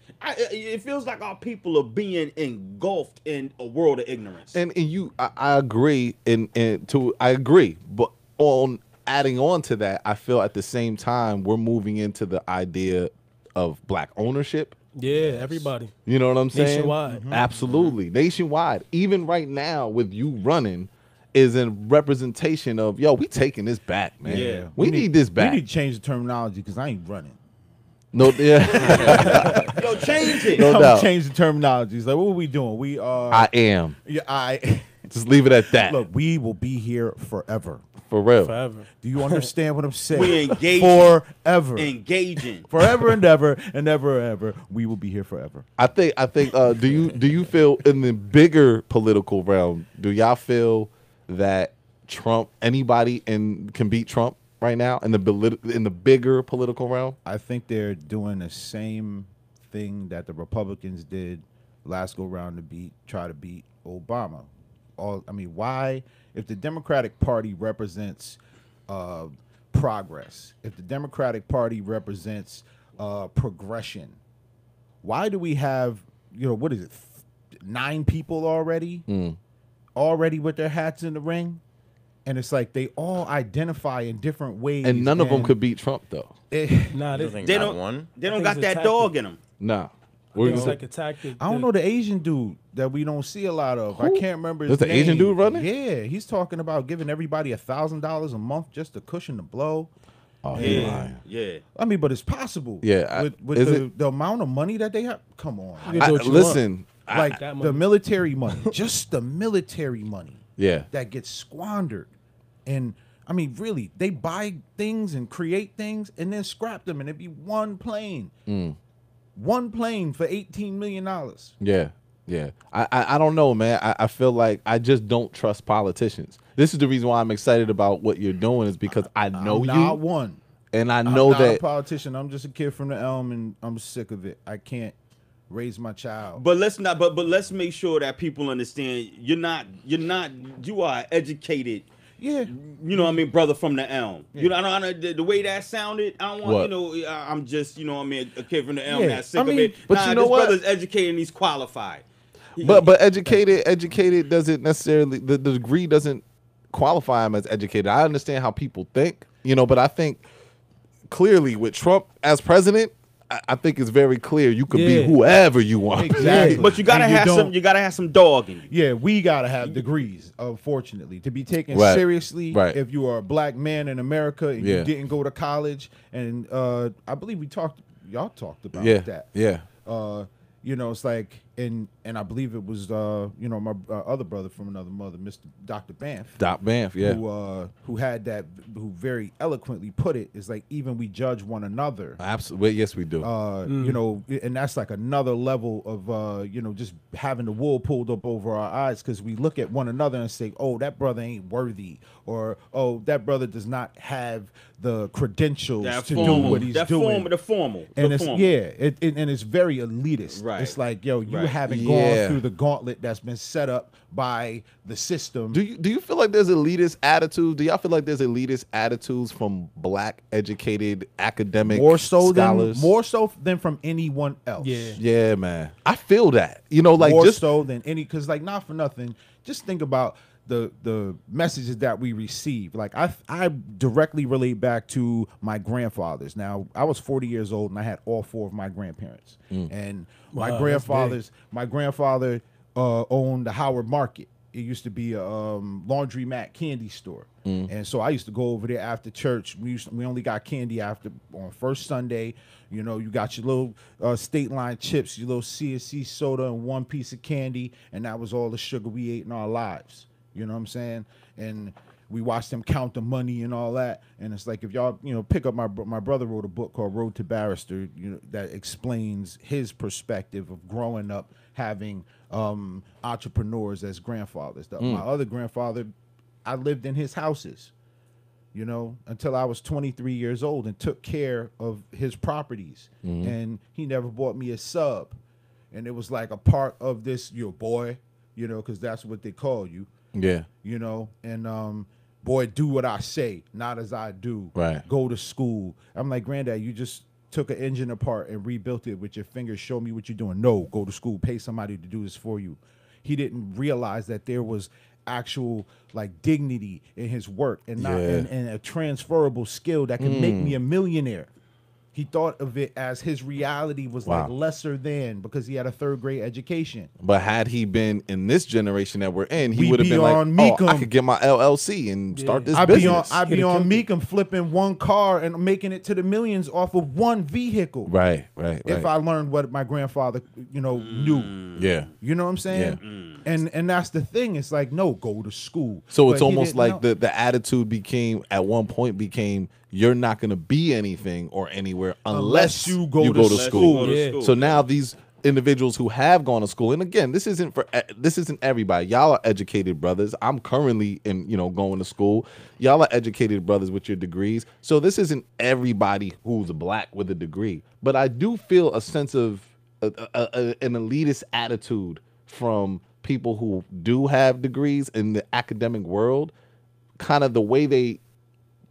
Speaker 5: It feels like our people are being engulfed in a world of ignorance.
Speaker 1: And I agree. I agree. But on adding on to that, I feel at the same time we're moving into the idea of black ownership.
Speaker 4: Yeah, everybody.
Speaker 1: You know what I'm saying?
Speaker 4: Nationwide.
Speaker 1: Absolutely. Nationwide. Even right now with you running is a representation of, yo, we taking this back, man.
Speaker 5: Yeah.
Speaker 1: We need this back.
Speaker 3: We need to change the terminology because I ain't running.
Speaker 1: No, yeah.
Speaker 5: Yo, change it.
Speaker 1: No
Speaker 3: I'm
Speaker 1: doubt.
Speaker 3: change the terminology. It's like, what are we doing? We are.
Speaker 1: I am.
Speaker 3: Yeah,
Speaker 1: Just leave it at that.
Speaker 3: Look, we will be here forever.
Speaker 1: For real.
Speaker 4: Forever.
Speaker 3: Do you understand what I'm saying?
Speaker 5: We engage.
Speaker 3: Forever.
Speaker 5: Engaging.
Speaker 3: Forever and ever and ever and ever. We will be here forever.
Speaker 1: I think do you feel in the bigger political realm, do y'all feel that anybody can beat Trump right now in the bigger political realm?
Speaker 3: I think they're doing the same thing that the Republicans did last go round to try to beat Obama. Why? If the Democratic Party represents progress, if the Democratic Party represents progression, why do we have, what is it, 9 people already with their hats in the ring? And it's like they all identify in different ways.
Speaker 1: And none of them could beat Trump though.
Speaker 4: Nah,
Speaker 2: They
Speaker 4: they
Speaker 2: don't one.
Speaker 5: They don't
Speaker 4: I think
Speaker 5: got
Speaker 4: it's a
Speaker 5: that
Speaker 4: tactic.
Speaker 5: dog in them.
Speaker 1: Nah.
Speaker 4: it's like a tactic.
Speaker 3: I don't know the Asian dude that we don't see a lot of. I can't remember his
Speaker 1: There's an Asian
Speaker 3: name.
Speaker 1: dude running?
Speaker 3: Yeah, he's talking about giving everybody $1,000 a month just to cushion the blow.
Speaker 1: Oh, he
Speaker 5: Yeah,
Speaker 1: lying.
Speaker 5: yeah.
Speaker 3: But it's possible.
Speaker 1: Yeah,
Speaker 3: with
Speaker 1: is
Speaker 3: the amount of money that they have. Come on,
Speaker 4: You can do what you
Speaker 1: Listen,
Speaker 3: like
Speaker 4: that
Speaker 3: the
Speaker 4: money.
Speaker 3: military money, just the military money
Speaker 1: yeah.
Speaker 3: that gets squandered, and really, they buy things and create things and then scrap them, and it'd be one plane for $18 million.
Speaker 1: Yeah, yeah. I don't know, man. I feel like I just don't trust politicians. This is the reason why I'm excited about what you're doing is because I know
Speaker 3: I'm
Speaker 1: you,
Speaker 3: not one.
Speaker 1: and I
Speaker 3: I'm
Speaker 1: know
Speaker 3: not a
Speaker 1: that.
Speaker 3: politician. I'm just a kid from the Elm, and I'm sick of it. I can't raise my child.
Speaker 5: But let's not. But let's make sure that people understand. You are educated.
Speaker 3: Yeah,
Speaker 5: You know what I mean, brother from the Elm. You know, I don't, the way that sounded, I don't want,
Speaker 1: What?
Speaker 5: I'm just, a kid from the Elm
Speaker 3: Yeah,
Speaker 5: that's sick of it.
Speaker 1: but you know
Speaker 5: this
Speaker 1: what?
Speaker 5: brother's educated and he's qualified.
Speaker 1: But educated doesn't necessarily the degree doesn't qualify him as educated. I understand how people think, but I think clearly with Trump as president, I think it's very clear you could be
Speaker 4: Yeah.
Speaker 1: whoever you want.
Speaker 3: exactly.
Speaker 5: But you gotta
Speaker 3: And
Speaker 5: have
Speaker 3: don't-
Speaker 5: you gotta have some dog in you.
Speaker 3: Yeah, we gotta have degrees, unfortunately, to be taken
Speaker 1: Right.
Speaker 3: seriously.
Speaker 1: Right.
Speaker 3: If you are a black man in America and
Speaker 1: Yeah.
Speaker 3: you didn't go to college, and I believe y'all talked about
Speaker 1: Yeah,
Speaker 3: that.
Speaker 1: yeah.
Speaker 3: It's like, and I believe it was my other brother from another mother, Mr. Dr. Banff.
Speaker 1: Doc Banff, yeah.
Speaker 3: Who had that? Who very eloquently put it is like, even we judge one another.
Speaker 1: Absolutely. Yes, we do.
Speaker 3: And that's like another level of just having the wool pulled up over our eyes, because we look at one another and say, oh, that brother ain't worthy, or oh, that brother does not have the credentials
Speaker 5: That
Speaker 3: to
Speaker 5: formal,
Speaker 3: do what he's
Speaker 5: that
Speaker 3: doing.
Speaker 5: the formal.
Speaker 3: And
Speaker 5: the
Speaker 3: it's
Speaker 5: formal.
Speaker 3: and it's very elitist.
Speaker 5: Right.
Speaker 3: It's like, yo, you
Speaker 5: Right.
Speaker 3: haven't
Speaker 1: Yeah.
Speaker 3: gone through the gauntlet that's been set up by the system.
Speaker 1: Do you feel like there's elitist attitudes? Do y'all feel like there's elitist attitudes from black educated academic
Speaker 3: more so
Speaker 1: scholars?
Speaker 3: than from anyone else.
Speaker 4: Yeah.
Speaker 1: Yeah, man. I feel that. Like
Speaker 3: more
Speaker 1: just
Speaker 3: so than any, because like, not for nothing, just think about the messages that we receive. Like I directly relate back to my grandfathers. Now, I was 40 years old and I had all 4 of my grandparents. And
Speaker 4: Wow,
Speaker 3: my grandfather owned the Howard Market. It used to be a laundromat candy store. And so I used to go over there after church. We only got candy on first Sunday. You got your little State Line chips, your little CSC soda, and 1 piece of candy, and that was all the sugar we ate in our lives. You know what I'm saying? And we watched them count the money and all that. And it's like, if y'all, pick up my brother wrote a book called Road to Barrister, that explains his perspective of growing up having entrepreneurs as grandfathers. My other grandfather, I lived in his houses, until I was 23 years old, and took care of his properties. And he never bought me a sub. And it was like a part of this, your boy, because that's what they call you.
Speaker 1: Yeah.
Speaker 3: And boy, do what I say, not as I do.
Speaker 1: Right.
Speaker 3: Go to school. I'm like, Granddad, you just took an engine apart and rebuilt it with your fingers. Show me what you're doing. No, go to school. Pay somebody to do this for you. He didn't realize that there was actual like dignity in his work and not and a transferable skill that could make me a millionaire. He thought of it as his reality was like lesser than, because he had a 3rd grade education.
Speaker 1: But had he been in this generation that we're in, he
Speaker 3: We'd
Speaker 1: would have
Speaker 3: be
Speaker 1: been like,
Speaker 3: on
Speaker 1: oh, I
Speaker 3: Meekum.
Speaker 1: could get my LLC and start this
Speaker 3: I'd
Speaker 1: business.
Speaker 3: I'd be on Meekum flipping one car and making it to the millions off of one vehicle.
Speaker 1: Right.
Speaker 3: If I learned what my grandfather, knew.
Speaker 1: Yeah.
Speaker 3: You know what I'm saying? And that's the thing. It's like, no, go to school.
Speaker 1: So
Speaker 3: But
Speaker 1: it's
Speaker 3: he
Speaker 1: almost
Speaker 3: didn't
Speaker 1: like
Speaker 3: know.
Speaker 1: the attitude became, at one point became, you're not going to be anything or anywhere unless you go to school.
Speaker 4: Yeah.
Speaker 1: So now these individuals who have gone to school, and again, this isn't everybody. Y'all are educated brothers. I'm currently going to school. Y'all are educated brothers with your degrees. So this isn't everybody who's black with a degree. But I do feel a sense of an elitist attitude from people who do have degrees in the academic world, kind of the way they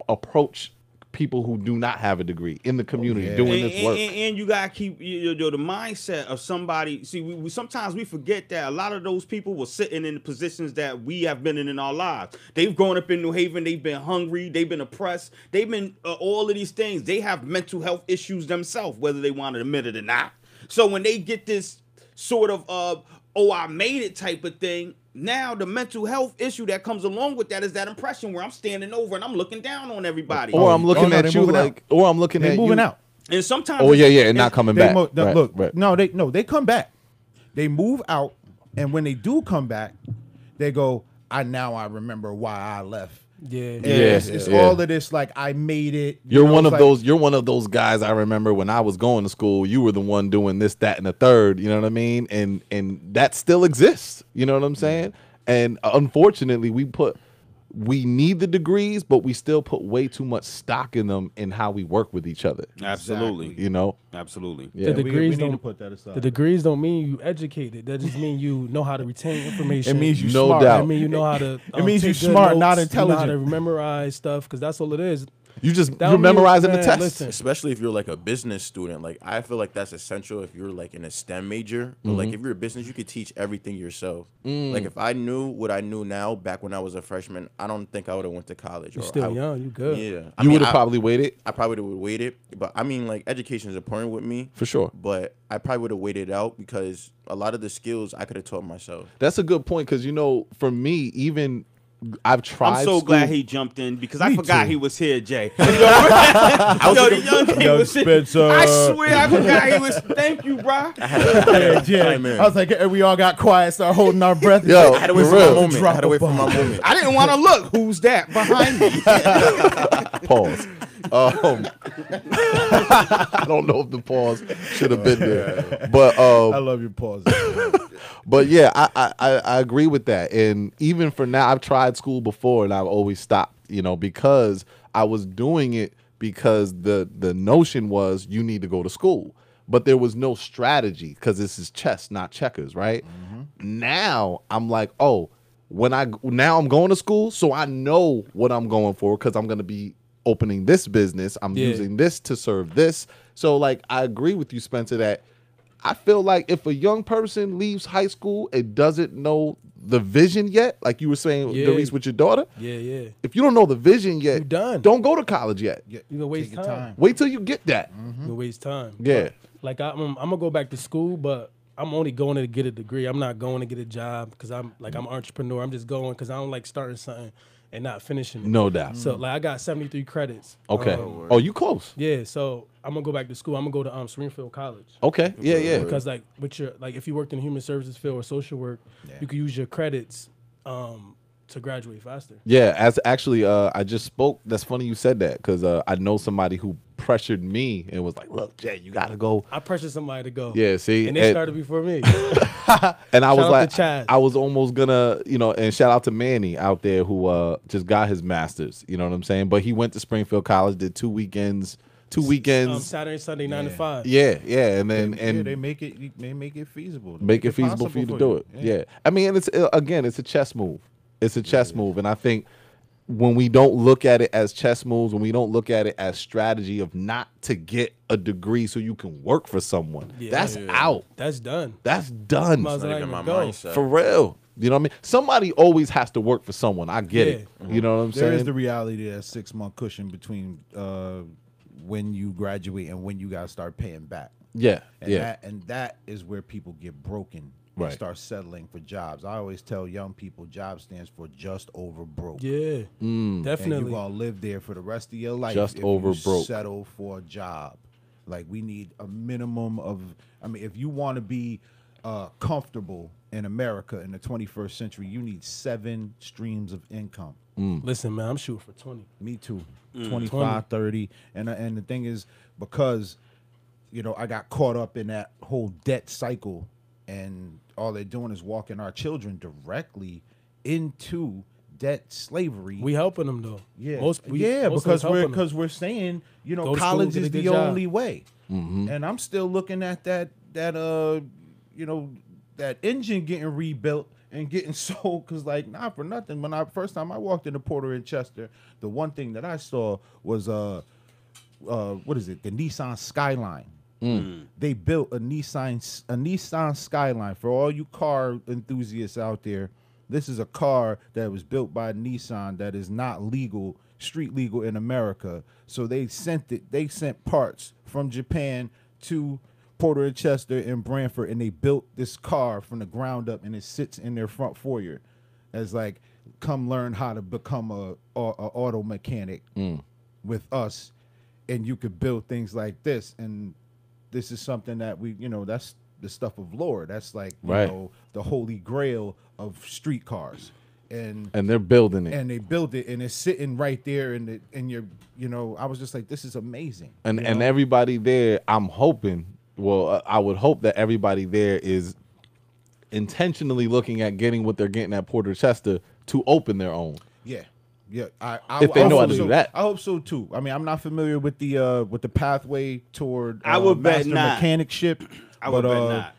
Speaker 1: approach people who do not have a degree in the community doing this work.
Speaker 5: And you gotta keep the mindset of somebody. See, we sometimes we forget that a lot of those people were sitting in the positions that we have been in our lives. They've grown up in New Haven. They've been hungry. They've been oppressed. They've been all of these things. They have mental health issues themselves, whether they want to admit it or not. So when they get this sort of oh, I made it type of thing, now the mental health issue that comes along with that is that impression where I'm standing over and I'm looking down on everybody.
Speaker 1: Or I'm looking at you like, or I'm looking at you
Speaker 3: moving out.
Speaker 5: And sometimes,
Speaker 1: oh yeah, and not coming back.
Speaker 3: Look, no, they come back. They move out, and when they do come back, they go, I remember why I left.
Speaker 4: Yeah.
Speaker 3: And it's all of this, like, I made it.
Speaker 1: You're one of those guys. I remember when I was going to school, you were the one doing this, that, and the third. You know what I mean? And that still exists. You know what I'm saying? And unfortunately, we need the degrees, but we still put way too much stock in them in how we work with each other.
Speaker 5: Absolutely.
Speaker 1: You know?
Speaker 5: Absolutely.
Speaker 1: Yeah.
Speaker 4: The degrees
Speaker 3: we need to
Speaker 4: don't
Speaker 3: put that aside.
Speaker 4: The degrees don't mean you educated. That just mean you know how to retain information.
Speaker 3: It means you
Speaker 1: No
Speaker 3: smart.
Speaker 1: doubt.
Speaker 4: I mean you know how to.
Speaker 3: It means
Speaker 4: take
Speaker 3: you
Speaker 4: good
Speaker 3: smart,
Speaker 4: notes,
Speaker 3: not
Speaker 4: you know how to
Speaker 3: intelligent.
Speaker 4: memorize stuff, because that's all it is.
Speaker 1: You're
Speaker 4: That
Speaker 1: memorizing
Speaker 4: means,
Speaker 1: the
Speaker 4: man,
Speaker 1: test.
Speaker 4: listen.
Speaker 2: Especially if you're like a business student. Like, I feel like that's essential if you're like in a STEM major. But like, if you're a business, you could teach everything yourself. Like, if I knew what I knew now back when I was a freshman, I don't think I would have went to college.
Speaker 4: You're still young. You good.
Speaker 2: Yeah.
Speaker 1: You would have probably waited.
Speaker 2: I probably would have waited. But I mean, like, education is important with me.
Speaker 1: For sure.
Speaker 2: But I probably would have waited out because a lot of the skills I could have taught myself.
Speaker 1: That's a good point, because, for me, even I've tried.
Speaker 5: I'm so
Speaker 1: school.
Speaker 5: glad he jumped in because I forgot he was here, Jay. The young kid
Speaker 3: Yo,
Speaker 5: was here.
Speaker 3: Spencer.
Speaker 5: I swear I forgot he was. Thank you, bro.
Speaker 3: I was like, we all got quiet, started holding our breath.
Speaker 1: Yo,
Speaker 2: I had to wait
Speaker 1: for
Speaker 2: for my
Speaker 1: real.
Speaker 2: moment. I had to wait for my moment.
Speaker 5: I didn't want to look. Who's that behind me?
Speaker 1: Pause. I don't know if the pause should have been there, but
Speaker 3: I love your pause.
Speaker 1: but yeah, I agree with that. And even for now, I've tried school before and I've always stopped, because I was doing it because the notion was you need to go to school, but there was no strategy because this is chess, not checkers, right? Now I'm like, oh, now I'm going to school, so I know what I'm going for because I'm going to be opening this business. I'm using this to serve this. So like, I agree with you, Spencer, that I feel like if a young person leaves high school and doesn't know the vision yet, like you were saying, Darius, with your daughter,
Speaker 4: Yeah.
Speaker 1: if you don't know the vision yet,
Speaker 4: You done.
Speaker 1: don't go to college yet.
Speaker 4: You gonna waste
Speaker 3: Take your
Speaker 4: time.
Speaker 1: Wait till you get that.
Speaker 4: You gonna waste time.
Speaker 1: Yeah.
Speaker 4: Like I'm gonna go back to school, but I'm only going to get a degree. I'm not going to get a job because I'm an entrepreneur. I'm just going because I don't like starting something and not finishing it.
Speaker 1: No doubt.
Speaker 4: So like I got 73 credits.
Speaker 1: Okay. Oh, you close.
Speaker 4: Yeah, so I'm gonna go back to school. I'm gonna go to Springfield College.
Speaker 1: Okay. Yeah.
Speaker 4: Because like with your if you worked in the human services field or social work, you could use your credits to graduate faster.
Speaker 1: Yeah, as actually, I just spoke. That's funny you said that because I know somebody who pressured me and was like, "Look, Jay, you gotta go."
Speaker 4: I pressured somebody to go.
Speaker 1: Yeah, see,
Speaker 4: and they started before me.
Speaker 1: and I was
Speaker 4: out
Speaker 1: like,
Speaker 4: to Chaz.
Speaker 1: I was almost gonna, and shout out to Manny out there who just got his master's. You know what I'm saying? But he went to Springfield College, did 2 weekends.
Speaker 4: Saturday, Sunday, 9 to 5.
Speaker 1: Yeah, and then
Speaker 3: they make it feasible.
Speaker 1: Make it feasible for you to do it. Yeah. I mean, and it's a chess move. It's a chess move, and I think when we don't look at it as chess moves, when we don't look at it as strategy of not to get a degree so you can work for someone, that's out.
Speaker 4: That's done.
Speaker 1: That's done.
Speaker 4: Might as well
Speaker 2: Not
Speaker 4: not
Speaker 2: even
Speaker 4: even
Speaker 2: my
Speaker 4: go.
Speaker 2: mindset.
Speaker 1: For real. You know what I mean? Somebody always has to work for someone. I get it.
Speaker 4: Yeah.
Speaker 1: You know what I'm
Speaker 3: There is
Speaker 1: saying?
Speaker 3: the reality that 6-month cushion between when you graduate and when you gotta start paying back.
Speaker 1: Yeah.
Speaker 3: And that is where people get broken and
Speaker 1: Right.
Speaker 3: start settling for jobs. I always tell young people, job stands for just over broke.
Speaker 4: Yeah,
Speaker 3: And
Speaker 4: definitely.
Speaker 3: you're gonna live there for the rest of your life.
Speaker 1: Just
Speaker 3: if
Speaker 1: over
Speaker 3: you
Speaker 1: broke.
Speaker 3: settle for a job. Like we need a minimum of. I mean, if you want to be comfortable in America in the 21st century, you need 7 streams of income.
Speaker 4: Listen, man, I'm shooting for 20.
Speaker 3: Me too. 25, 30. And the thing is, because, I got caught up in that whole debt cycle, and all they're doing is walking our children directly into debt slavery.
Speaker 4: We helping them though.
Speaker 3: Yeah,
Speaker 4: most of us
Speaker 3: because
Speaker 4: helping 'em.
Speaker 3: we're saying,
Speaker 4: Go to school,
Speaker 3: college
Speaker 4: get a
Speaker 3: is the
Speaker 4: good job.
Speaker 3: only way. And I'm still looking at that engine getting rebuilt and getting sold, because not for nothing, when first time I walked into Porter and Chester, the one thing that I saw was what is it, the Nissan Skyline. They built a Nissan Skyline. For all you car enthusiasts out there, this is a car that was built by Nissan that is not street legal in America. So they sent parts from Japan to Porter and Chester and Branford, and they built this car from the ground up, and it sits in their front foyer as like, come learn how to become a auto mechanic with us, and you could build things like this. And this is something that that's the stuff of lore. That's like the holy grail of street cars. And
Speaker 1: they're building it.
Speaker 3: And they built it, and it's sitting right there, and I was just like, this is amazing.
Speaker 1: And everybody there, I'm hoping, I would hope that everybody there is intentionally looking at getting what they're getting at Porter Chester to open their own.
Speaker 3: Yeah.
Speaker 1: If they know how to do that.
Speaker 3: I hope so too. I mean, I'm not familiar with the pathway toward
Speaker 5: I would bet
Speaker 3: master
Speaker 5: not.
Speaker 3: mechanicship.
Speaker 5: I would bet not.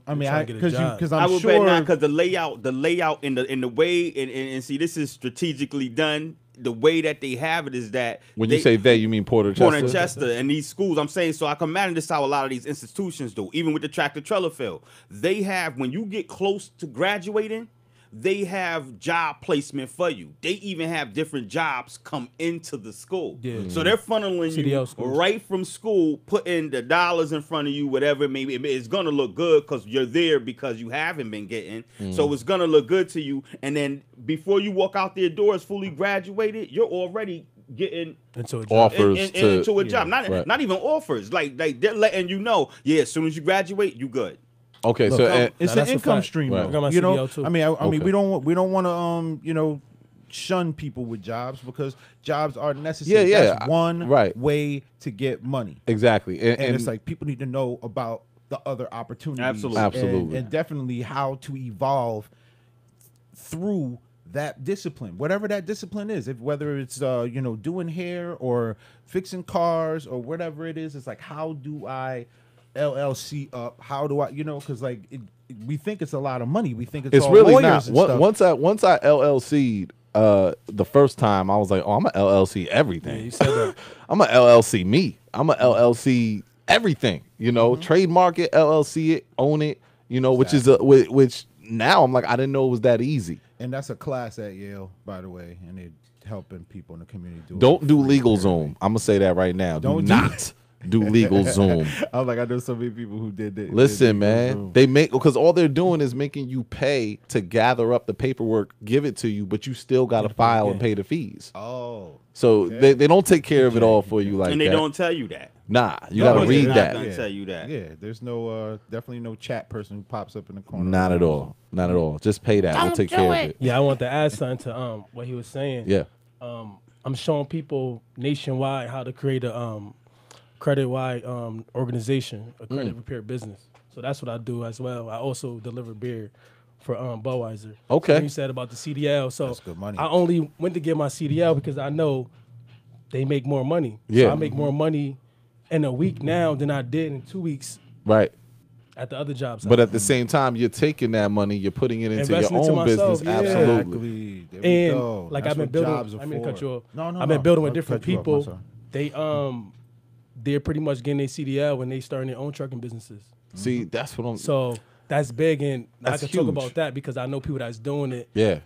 Speaker 3: I mean,
Speaker 4: trying to get a job.
Speaker 3: because
Speaker 5: I
Speaker 3: I'm
Speaker 5: would
Speaker 3: sure
Speaker 5: bet not, because the layout in the way and see, this is strategically done. The way that they have it is that
Speaker 1: When you say they, you mean Porter Chester?
Speaker 5: Porter and Chester and these schools, I'm saying, so I can imagine this how a lot of these institutions do, even with the tractor trailer field. They have, when you get close to graduating, they have job placement for you. They even have different jobs come into the school.
Speaker 4: Yeah.
Speaker 5: So they're funneling you
Speaker 4: CDL schools.
Speaker 5: right from school, putting the dollars in front of you, whatever it may be. It's going to look good because you're there because you haven't been getting. So it's going to look good to you. And then before you walk out their doors fully graduated, you're already getting
Speaker 4: into a job.
Speaker 1: Offers
Speaker 5: into a job.
Speaker 1: right.
Speaker 5: Not even offers. Like they're letting you know, as soon as you graduate, you good.
Speaker 1: Okay,
Speaker 3: Look,
Speaker 1: so
Speaker 3: it's
Speaker 4: Now,
Speaker 3: an
Speaker 4: that's a
Speaker 3: income
Speaker 4: fact.
Speaker 3: stream.
Speaker 1: Right.
Speaker 3: Though.
Speaker 4: I got my
Speaker 3: You know,
Speaker 4: CDL too.
Speaker 3: I mean,
Speaker 1: Okay.
Speaker 3: we don't want to shun people with jobs, because jobs are necessary.
Speaker 1: Yeah,
Speaker 3: That's one way to get money.
Speaker 1: exactly.
Speaker 3: And it's like, people need to know about the other opportunities.
Speaker 1: Absolutely.
Speaker 3: And definitely how to evolve through that discipline, whatever that discipline is. Whether it's doing hair or fixing cars or whatever it is, it's like, how do I LLC up? How do I, because we think it's a lot of money. We think it's all
Speaker 1: really
Speaker 3: lawyers
Speaker 1: not.
Speaker 3: and stuff.
Speaker 1: Once I LLC'd the first time, I was like, oh, I'm a LLC everything.
Speaker 4: Yeah, you said that.
Speaker 1: I'm a LLC me. I'm a LLC everything. Trademark it, LLC it, own it. Which now I'm like, I didn't know it was that easy.
Speaker 3: And that's a class at Yale, by the way, and they're helping people in the community do it.
Speaker 1: Don't
Speaker 3: for
Speaker 1: do
Speaker 3: free.
Speaker 1: legal Zoom. I'm gonna say that right now.
Speaker 3: Don't
Speaker 1: do
Speaker 3: do
Speaker 1: not do legal Zoom.
Speaker 3: I was like, I know so many people who did that.
Speaker 1: Listen, man, they because all they're doing is making you pay to gather up the paperwork, give it to you, but you still got to file and pay the fees.
Speaker 3: Oh,
Speaker 1: So they don't take care of it all for you like
Speaker 5: And they
Speaker 1: that.
Speaker 5: don't tell you that.
Speaker 1: Nah, you
Speaker 3: No,
Speaker 1: got to
Speaker 3: it's
Speaker 1: read
Speaker 5: not
Speaker 1: that.
Speaker 5: gonna tell you that.
Speaker 3: Yeah, there's no definitely no chat person who pops up in the corner.
Speaker 1: Not at all. Not at all. Just pay that. We'll take care of it.
Speaker 4: Yeah, I want to add something to what he was saying.
Speaker 1: Yeah.
Speaker 4: I'm showing people nationwide how to create a credit-wide organization, a credit repair business. So that's what I do as well. I also deliver beer for Budweiser.
Speaker 1: Okay.
Speaker 4: So you said about the CDL. So
Speaker 3: That's good money.
Speaker 4: I only went to get my CDL because I know they make more money.
Speaker 1: Yeah.
Speaker 4: So I make more money in a week now than I did in 2 weeks
Speaker 1: Right.
Speaker 4: at the other jobs.
Speaker 1: But at the same time, you're taking that money, you're putting it into
Speaker 4: Investing
Speaker 1: your
Speaker 4: into
Speaker 1: own
Speaker 4: myself,
Speaker 1: business.
Speaker 4: yeah.
Speaker 1: Absolutely.
Speaker 3: There we
Speaker 4: And
Speaker 3: go.
Speaker 4: like
Speaker 3: That's
Speaker 4: I've been
Speaker 3: what
Speaker 4: building,
Speaker 3: jobs are
Speaker 4: I mean,
Speaker 3: for.
Speaker 4: cut you off.
Speaker 3: No,
Speaker 4: I've been building with
Speaker 3: I'll
Speaker 4: different
Speaker 3: cut you off,
Speaker 4: people.
Speaker 3: I'm
Speaker 4: They're pretty much getting their CDL when they starting their own trucking businesses.
Speaker 1: See, that's what I'm.
Speaker 4: So that's big, and
Speaker 1: That's
Speaker 4: I can talk
Speaker 1: huge.
Speaker 4: about that because I know people that's doing it,
Speaker 1: Yeah.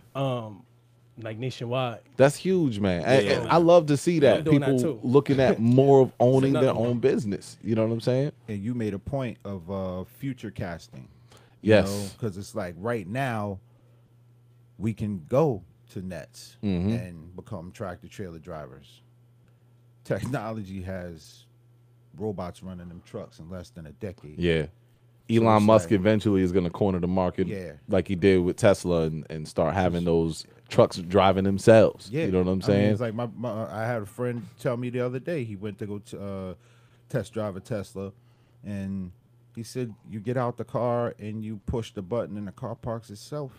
Speaker 4: like nationwide.
Speaker 1: That's huge, man. And,
Speaker 2: Yeah.
Speaker 1: and I love to see that
Speaker 4: I'm doing that
Speaker 1: people
Speaker 4: too.
Speaker 1: looking at more of owning their
Speaker 4: another one.
Speaker 1: own business. You know what I'm saying?
Speaker 3: And you made a point of future casting.
Speaker 1: Yes.
Speaker 3: Because it's like right now, we can go to nets
Speaker 1: Mm-hmm.
Speaker 3: and become tractor trailer drivers. Technology has robots running them trucks in less than a decade.
Speaker 1: Yeah.
Speaker 3: So
Speaker 1: Elon
Speaker 3: it's
Speaker 1: Musk
Speaker 3: like-
Speaker 1: eventually is going to corner the market
Speaker 3: Yeah.
Speaker 1: like he did with Tesla and start having those trucks driving themselves.
Speaker 3: Yeah,
Speaker 1: You know what I'm
Speaker 3: I mean,
Speaker 1: saying?
Speaker 3: it's like I had a friend tell me the other day he went to go test drive a Tesla, and he said you get out the car and you push the button and the car parks itself.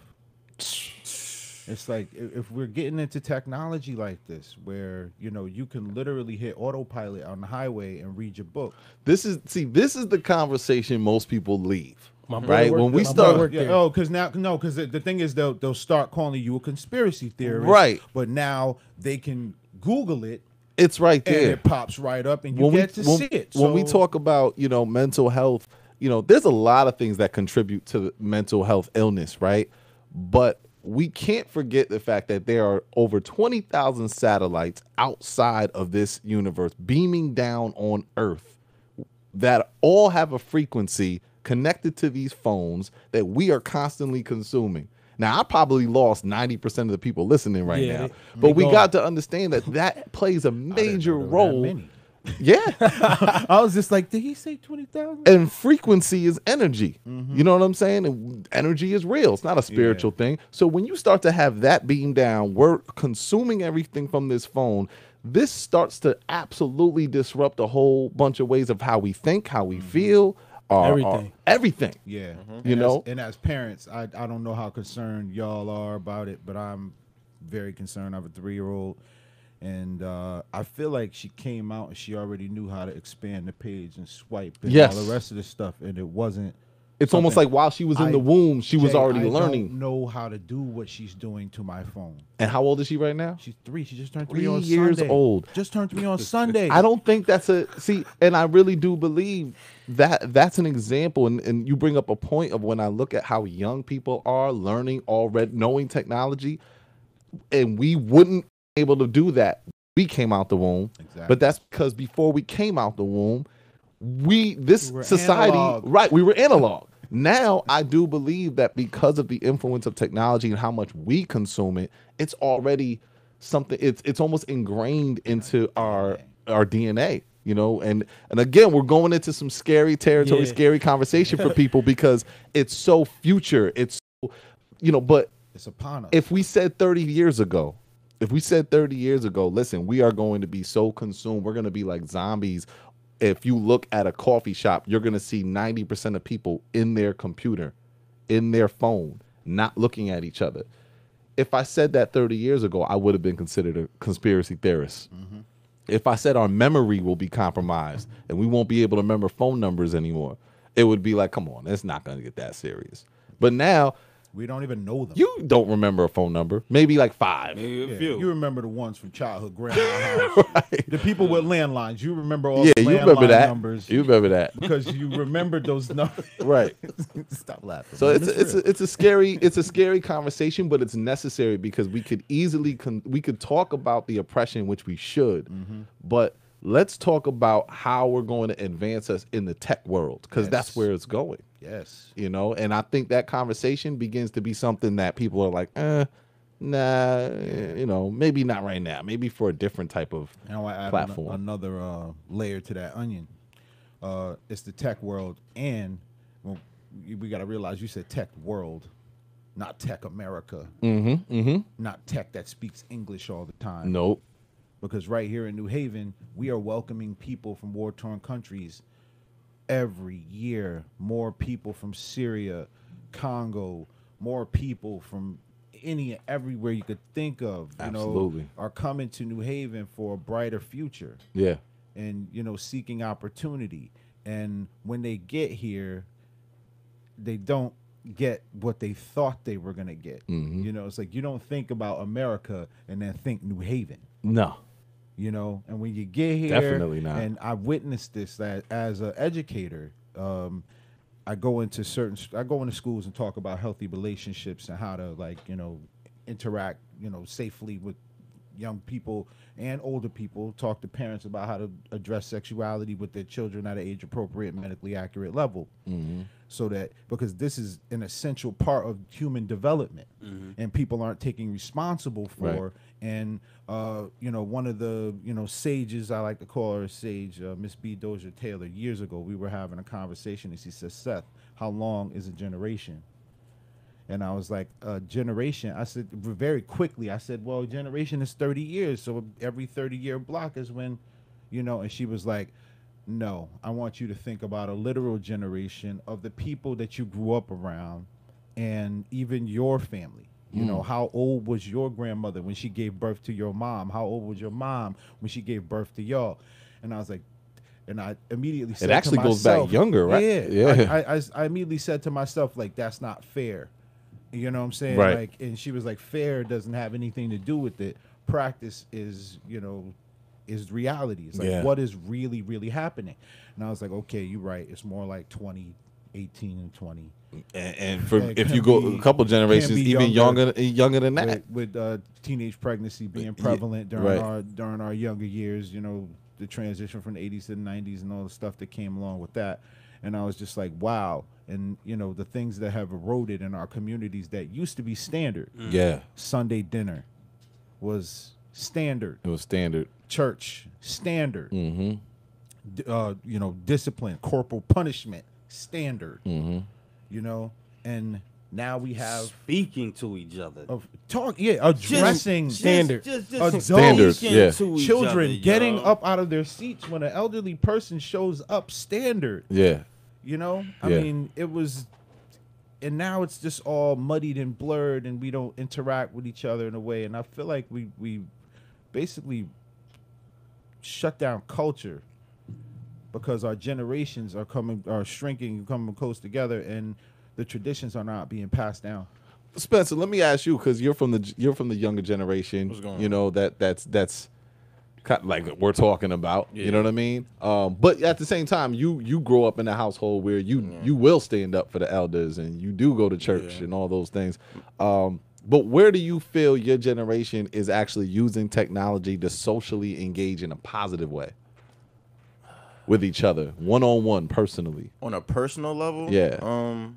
Speaker 3: It's like if we're getting into technology like this, where you can literally hit autopilot on the highway and read your book.
Speaker 1: this is the conversation most people leave.
Speaker 4: My brother
Speaker 1: Right?
Speaker 4: worked
Speaker 1: When we
Speaker 4: there. My brother
Speaker 1: start
Speaker 4: worked
Speaker 3: Yeah,
Speaker 4: there.
Speaker 3: because the thing is they'll start calling you a conspiracy theorist,
Speaker 1: Right.
Speaker 3: But now they can Google it
Speaker 1: it's right
Speaker 3: and
Speaker 1: there.
Speaker 3: it pops right up, and you get to see it.
Speaker 1: When we
Speaker 3: So-
Speaker 1: talk about, mental health, there's a lot of things that contribute to the mental health illness, right? But we can't forget the fact that there are over 20,000 satellites outside of this universe beaming down on Earth that all have a frequency connected to these phones that we are constantly consuming. Now, I probably lost 90% of the people listening right
Speaker 4: Yeah,
Speaker 1: now,
Speaker 4: they
Speaker 1: but we
Speaker 4: gone.
Speaker 1: got to understand that plays a
Speaker 3: I didn't
Speaker 1: major
Speaker 3: know there were that
Speaker 1: role.
Speaker 3: many.
Speaker 1: Yeah.
Speaker 3: I was just like, did he say 20,000?
Speaker 1: And frequency is energy. You know what I'm saying? And energy is real. It's not a spiritual thing. So when you start to have that beam down, we're consuming everything from this phone. This starts to absolutely disrupt a whole bunch of ways of how we think, how we feel, everything.
Speaker 3: Yeah.
Speaker 1: You
Speaker 3: And
Speaker 1: know?
Speaker 3: as parents, I don't know how concerned y'all are about it, but I'm very concerned. I have a 3-year-old. And I feel like she came out and she already knew how to expand the page and swipe and
Speaker 1: Yes.
Speaker 3: all the rest of the stuff. And it wasn't.
Speaker 1: It's almost
Speaker 3: something
Speaker 1: like while she was in
Speaker 3: I-
Speaker 1: the womb, she was
Speaker 3: Jay,
Speaker 1: already
Speaker 3: I
Speaker 1: learning.
Speaker 3: don't know how to do what she's doing to my phone.
Speaker 1: And how old is she right now?
Speaker 3: She's 3. She just turned 3
Speaker 1: 3
Speaker 3: on
Speaker 1: years
Speaker 3: Sunday.
Speaker 1: old.
Speaker 3: Just turned 3 on Sunday.
Speaker 1: I don't think that's and I really do believe that that's an example. And you bring up a point of when I look at how young people are learning already, knowing technology, and we wouldn't be able to do that. We came out the womb,
Speaker 3: Exactly.
Speaker 1: but that's because before we came out the womb, this
Speaker 3: We were
Speaker 1: society,
Speaker 3: analog.
Speaker 1: right? We were analog. Now, I do believe that because of the influence of technology and how much we consume it, it's already something. It's almost ingrained into our DNA. And again, we're going into some scary territory,
Speaker 4: Yeah.
Speaker 1: scary conversation for people because it's so future. It's but
Speaker 3: It's upon us.
Speaker 1: if we said 30 years ago, listen, we are going to be so consumed. We're going to be like zombies. If you look at a coffee shop, you're going to see 90% of people in their computer, in their phone, not looking at each other. If I said that 30 years ago, I would have been considered a conspiracy theorist. If I said our memory will be compromised and we won't be able to remember phone numbers anymore, it would be like, come on, it's not going to get that serious. But now,
Speaker 3: we don't even know them.
Speaker 1: you don't remember a phone number, maybe like 5.
Speaker 5: Maybe a
Speaker 3: Yeah,
Speaker 5: few.
Speaker 3: you remember the ones from childhood grandma house.
Speaker 1: Right.
Speaker 3: The people with landlines. You remember all
Speaker 1: Yeah,
Speaker 3: the
Speaker 1: you
Speaker 3: landline
Speaker 1: remember that.
Speaker 3: numbers
Speaker 1: You remember that.
Speaker 3: because you remembered those numbers.
Speaker 1: Right.
Speaker 3: Stop laughing.
Speaker 1: So
Speaker 3: man.
Speaker 1: it's a scary conversation, but it's necessary because we could easily we could talk about the oppression, which we should, but let's talk about how we're going to advance us in the tech world because that's
Speaker 3: Yes.
Speaker 1: where it's going.
Speaker 3: Yes.
Speaker 1: And I think that conversation begins to be something that people are like, nah, maybe not right now, maybe for a different type of
Speaker 3: Now I add
Speaker 1: platform.
Speaker 3: another layer to that onion. it's the tech world, and well, we got to realize you said tech world, not tech America, not tech that speaks English all the time.
Speaker 1: Nope.
Speaker 3: Because right here in New Haven, we are welcoming people from war-torn countries every year. More people from Syria, Congo, more people from everywhere you could think of,
Speaker 1: Absolutely.
Speaker 3: are coming to New Haven for a brighter future.
Speaker 1: Yeah.
Speaker 3: And, seeking opportunity. And when they get here, they don't get what they thought they were going to get. It's like you don't think about America and then think New Haven.
Speaker 1: No.
Speaker 3: And when you get here,
Speaker 1: Definitely not.
Speaker 3: And I witnessed this that as an educator, I go into schools and talk about healthy relationships and how to interact, safely with young people and older people. Talk to parents about how to address sexuality with their children at an age appropriate, medically accurate level. So that because this is an essential part of human development, and people aren't taking responsible for.
Speaker 1: Right.
Speaker 3: And one of the sages, I like to call her a sage, Miss B. Dozier Taylor. Years ago, we were having a conversation, and she said, "Seth, how long is a generation?" And I was like, "A generation." I said very quickly. I said, "Well, a generation is 30 years, so every 30-year block is when, And she was like, "No, I want you to think about a literal generation of the people that you grew up around, and even your family." How old was your grandmother when she gave birth to your mom? How old was your mom when she gave birth to y'all? And I was like, and I immediately said,
Speaker 1: It actually
Speaker 3: to
Speaker 1: goes
Speaker 3: myself,
Speaker 1: back younger, right?
Speaker 3: Yeah. I immediately said to myself, like, that's not fair. You know what I'm saying?
Speaker 1: Right.
Speaker 3: Like, and she was like, fair doesn't have anything to do with it. Practice is, is reality. It's like, what is really, really happening? And I was like, okay, you're right. It's more like 18 and 20.
Speaker 1: And if you go a couple generations, even younger than that,
Speaker 3: with teenage pregnancy being prevalent during our younger years, the transition from the 80s to the 90s and all the stuff that came along with that. And I was just like, wow. And the things that have eroded in our communities that used to be standard.
Speaker 1: Yeah.
Speaker 3: Sunday dinner was standard.
Speaker 1: It was standard.
Speaker 3: Church standard. Discipline, corporal punishment standard. And now we have
Speaker 5: speaking to each other,
Speaker 3: addressing
Speaker 4: standard,
Speaker 3: adults,
Speaker 1: standards,
Speaker 3: children
Speaker 5: other,
Speaker 3: getting up out of their seats when an elderly person shows up, standard.
Speaker 1: Yeah.
Speaker 3: I mean, it was, and now it's just all muddied and blurred, and we don't interact with each other in a way. And I feel like we basically shut down culture because our generations are shrinking, coming close together, and the traditions are not being passed down.
Speaker 1: Spencer, let me ask you, because you're from the younger generation.
Speaker 2: What's going on?
Speaker 1: That's kind of like we're talking about.
Speaker 2: Yeah.
Speaker 1: You know what I mean? But at the same time, you grow up in a household where you will stand up for the elders and you do go to church and all those things. But where do you feel your generation is actually using technology to socially engage in a positive way with each other, one-on-one, personally?
Speaker 2: On a personal level?
Speaker 1: Yeah.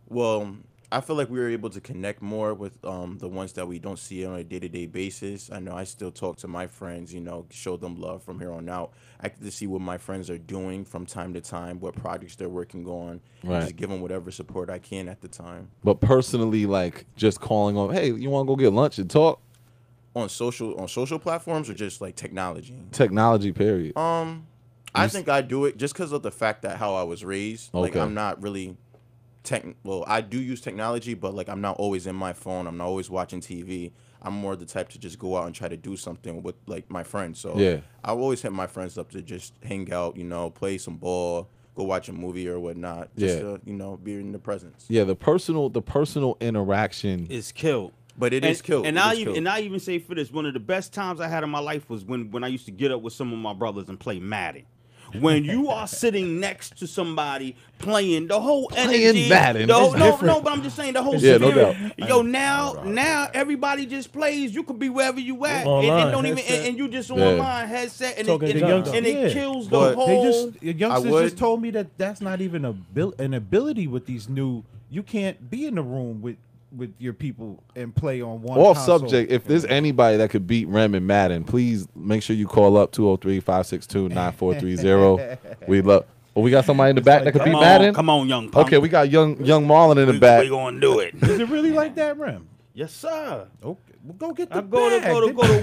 Speaker 2: Well, I feel like we were able to connect more with the ones that we don't see on a day-to-day basis. I know I still talk to my friends, show them love from here on out. I get to see what my friends are doing from time to time, what projects they're working on, and just give them whatever support I can at the time.
Speaker 1: But personally, like just calling on, hey, you want to go get lunch and talk?
Speaker 2: On social platforms or just like technology?
Speaker 1: Technology, period.
Speaker 2: I think I do it just because of the fact that how I was raised. Like
Speaker 1: Okay.
Speaker 2: I'm not really I do use technology, but like I'm not always in my phone. I'm not always watching TV. I'm more the type to just go out and try to do something with like my friends. So I always hit my friends up to just hang out, play some ball, go watch a movie or whatnot. Just to, be in the presence.
Speaker 1: Yeah, the personal interaction
Speaker 5: is killed.
Speaker 2: But it is killed.
Speaker 5: And I even say for this, one of the best times I had in my life was when I used to get up with some of my brothers and play Madden. When you are sitting next to somebody playing the whole energy,
Speaker 1: Madden.
Speaker 5: No, but I'm just saying the whole
Speaker 1: Yeah, no
Speaker 5: spirit.
Speaker 1: doubt.
Speaker 5: Yo, now everybody just plays. You could be wherever you at,
Speaker 4: Online,
Speaker 5: and don't even,
Speaker 4: headset.
Speaker 5: and you just online headset, and
Speaker 4: Talking to youngsters.
Speaker 5: it kills the
Speaker 2: But
Speaker 5: whole.
Speaker 3: Youngsters just told me that's not even an ability with these new. You can't be in the room with with your people and play on one
Speaker 1: Off
Speaker 3: console.
Speaker 1: subject, if there's anybody that could beat Rem and Madden, please make sure you call up 203-562-9430. We love. Oh, we got somebody in the back that could beat Madden.
Speaker 5: Come on, young punk.
Speaker 1: Okay, we got young Marlon in the back.
Speaker 5: We gonna do it.
Speaker 3: Is it really like that, Rem?
Speaker 5: Yes, sir.
Speaker 3: Okay, well, go get the
Speaker 5: I go
Speaker 3: bag.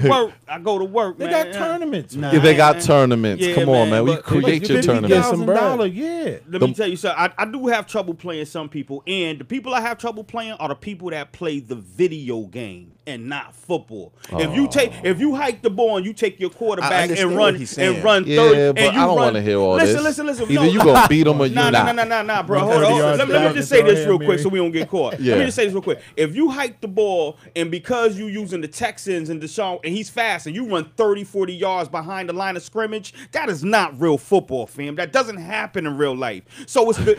Speaker 5: to work. I go to work,
Speaker 3: They
Speaker 5: man.
Speaker 3: got tournaments.
Speaker 5: Nah.
Speaker 3: Man.
Speaker 1: Yeah, they got tournaments.
Speaker 5: Yeah,
Speaker 1: Come on, man. We
Speaker 5: but-
Speaker 1: create your
Speaker 4: $50,000
Speaker 1: tournament.
Speaker 4: some bread.
Speaker 3: $50,000, yeah.
Speaker 5: Let me tell you something. I do have trouble playing some people, and the people I have trouble playing are the people that play the video game and not football. If you hike the ball and you take your quarterback
Speaker 2: understand
Speaker 5: and
Speaker 2: what
Speaker 5: run
Speaker 2: he's saying.
Speaker 5: and run
Speaker 1: Yeah,
Speaker 5: 30,
Speaker 1: but
Speaker 5: and you
Speaker 1: I don't
Speaker 5: run,
Speaker 1: want to hear all
Speaker 5: listen,
Speaker 1: this.
Speaker 5: Listen.
Speaker 1: Either you gonna beat them or you
Speaker 5: Nah,
Speaker 1: not.
Speaker 5: bro. Hold
Speaker 3: 30
Speaker 5: on.
Speaker 3: yards
Speaker 5: Let me
Speaker 3: down
Speaker 5: just
Speaker 3: the
Speaker 5: say this
Speaker 3: Hail
Speaker 5: real quick
Speaker 3: Mary.
Speaker 5: so we don't get caught.
Speaker 1: Yeah.
Speaker 5: Let me just say this real quick. If you hike the ball and because you using the Texans and Deshaun and he's fast and you run 30, 40 yards behind the line of scrimmage, that is not real football, fam. That doesn't happen in real life. So it's you're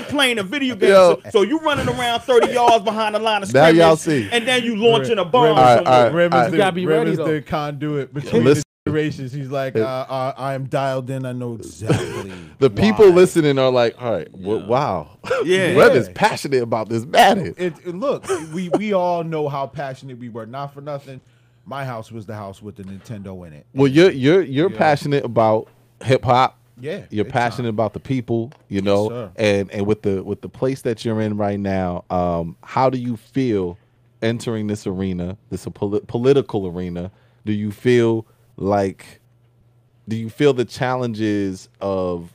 Speaker 5: playing a video game.
Speaker 1: Yo.
Speaker 5: So you running around 30 yards behind the line of
Speaker 1: Now
Speaker 5: scrimmage.
Speaker 1: y'all see.
Speaker 5: And then you launching a bomb.
Speaker 1: All right,
Speaker 5: somewhere.
Speaker 1: all right.
Speaker 3: Rem is
Speaker 1: You
Speaker 4: gotta be ready, though.
Speaker 3: the conduit between
Speaker 1: Listen.
Speaker 3: the generations. He's like, I am dialed in. I know exactly.
Speaker 1: The people
Speaker 3: why.
Speaker 1: listening are like, all right, wow.
Speaker 5: Yeah.
Speaker 1: Rem is passionate about this Madden.
Speaker 3: Look, we all know how passionate we were. Not for nothing. My house was the house with the Nintendo in it.
Speaker 1: Well, you're passionate about hip hop.
Speaker 3: Yeah,
Speaker 1: You're
Speaker 3: big
Speaker 1: passionate
Speaker 3: time.
Speaker 1: about the people, you know,
Speaker 3: sir.
Speaker 1: and with the place that you're in right now, how do you feel entering this arena, this political arena? Do you feel the challenges of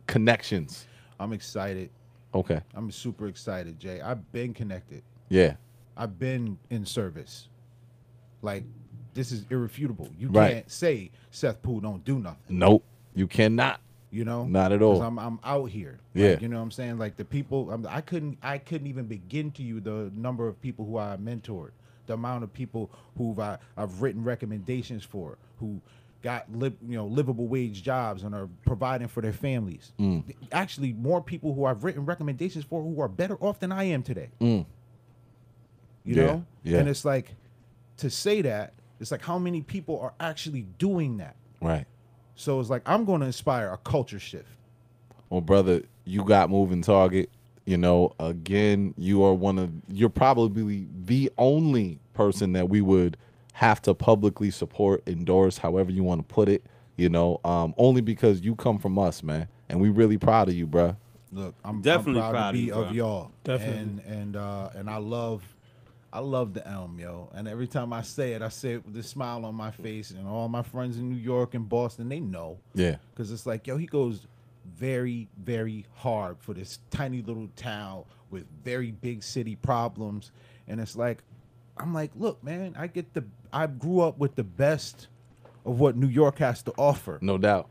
Speaker 1: connections?
Speaker 3: I'm excited.
Speaker 1: Okay.
Speaker 3: I'm super excited, Jay. I've been connected.
Speaker 1: Yeah.
Speaker 3: I've been in service. Like, this is irrefutable. You
Speaker 1: Right.
Speaker 3: can't say Seth Poole don't do nothing.
Speaker 1: Nope. You cannot.
Speaker 3: You know,
Speaker 1: Not at all.
Speaker 3: 'Cause I'm out here.
Speaker 1: Yeah.
Speaker 3: Like, you know what I'm saying? Like the people, I couldn't even begin to you the number of people who I mentored, the amount of people who I've written recommendations for, who got livable wage jobs and are providing for their families. Actually, more people who I've written recommendations for who are better off than I am today. You
Speaker 1: Yeah,
Speaker 3: know,
Speaker 1: yeah.
Speaker 3: and it's like to say that. It's like how many people are actually doing that.
Speaker 1: Right.
Speaker 3: So it's like I'm going to inspire a culture shift.
Speaker 1: Well, brother, you got moving target. You know, again, you're probably the only person that we would have to publicly support, endorse, however you want to put it, you know, only because you come from us, man. And we really proud of you, bruh.
Speaker 3: Look, I'm
Speaker 5: Definitely
Speaker 3: proud
Speaker 5: proud
Speaker 3: to
Speaker 5: of
Speaker 3: be
Speaker 5: you, bro.
Speaker 3: of y'all.
Speaker 4: Definitely.
Speaker 3: And I love the Elm, yo. And every time I say it with a smile on my face. And all my friends in New York and Boston, they know.
Speaker 1: Yeah.
Speaker 3: Because it's like, yo, he goes very, very hard for this tiny little town with very big city problems. And it's like, I'm like, look, man, I grew up with the best of what New York has to offer.
Speaker 1: No doubt.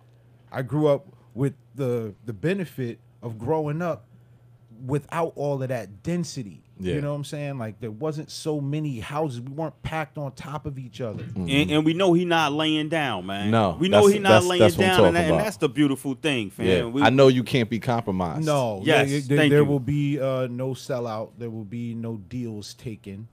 Speaker 3: I grew up with the benefit of growing up without all of that density.
Speaker 1: Yeah.
Speaker 3: You know what I'm saying? Like there wasn't so many houses. We weren't packed on top of each other.
Speaker 5: And we know he not laying down, man.
Speaker 1: No,
Speaker 5: we know
Speaker 1: that's-
Speaker 5: he not
Speaker 1: that's-
Speaker 5: laying
Speaker 1: that's what I'm
Speaker 5: down,
Speaker 1: talking
Speaker 5: and
Speaker 1: about.
Speaker 5: that's the beautiful thing, fam.
Speaker 1: Yeah. I know you can't be compromised.
Speaker 3: No.
Speaker 5: Yes,
Speaker 3: there
Speaker 5: thank you.
Speaker 3: will be no sellout. There will be no deals taken.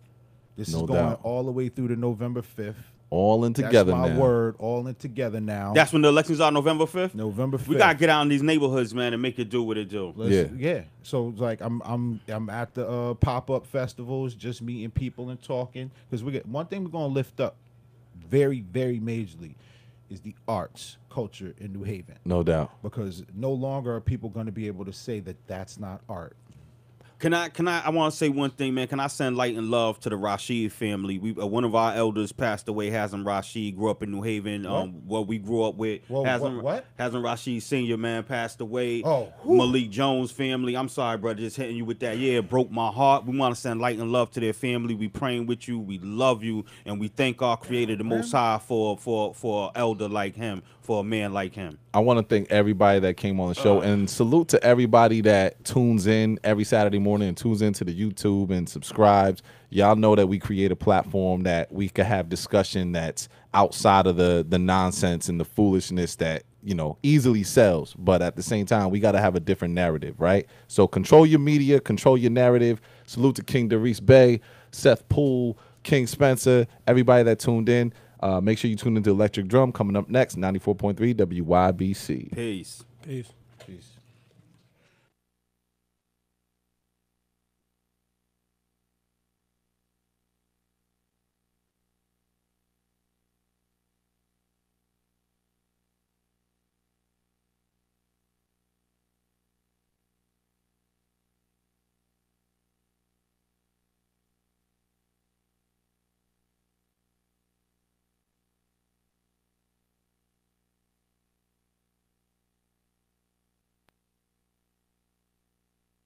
Speaker 3: This
Speaker 1: No
Speaker 3: is going
Speaker 1: doubt.
Speaker 3: all the way through to November 5th.
Speaker 1: All in
Speaker 3: That's
Speaker 1: together
Speaker 3: my
Speaker 1: now.
Speaker 3: word. All in together now.
Speaker 5: That's when the elections are November 5th.
Speaker 3: November 5th.
Speaker 5: We gotta get out in these neighborhoods, man, and make it do what it do.
Speaker 3: Yeah. So it's like I'm at the pop-up festivals, just meeting people and talking. Because one thing we're gonna lift up very, very majorly is the arts culture in New Haven.
Speaker 1: No doubt.
Speaker 3: Because no longer are people gonna be able to say that that's not art.
Speaker 5: Can I want to say one thing, man. Can I send light and love to the Rashid family? We one of our elders passed away. Hazem Rashid grew up in New Haven. What we grew up with.
Speaker 3: Whoa, what?
Speaker 5: Hazem Rashid Senior, man, passed away.
Speaker 3: Oh, whew.
Speaker 5: Malik Jones family. I'm sorry, brother, just hitting you with that. Yeah, it broke my heart. We want to send light and love to their family. We praying with you. We love you, and we thank our Creator, the Most High, for an elder like him, for a man like him.
Speaker 1: I want to thank everybody that came on the show and salute to everybody that tunes in every Saturday morning and tunes into the YouTube and subscribes. Y'all know that we create a platform that we could have discussion that's outside of the nonsense and the foolishness that, you know, easily sells. But at the same time, we got to have a different narrative, right? So control your media, control your narrative. Salute to King Darius Bey, Seth Poole, King Spencer, everybody that tuned in. Make sure you tune into Electric Drum coming up next, 94.3 WYBC.
Speaker 5: Peace.
Speaker 4: Peace.
Speaker 3: Peace.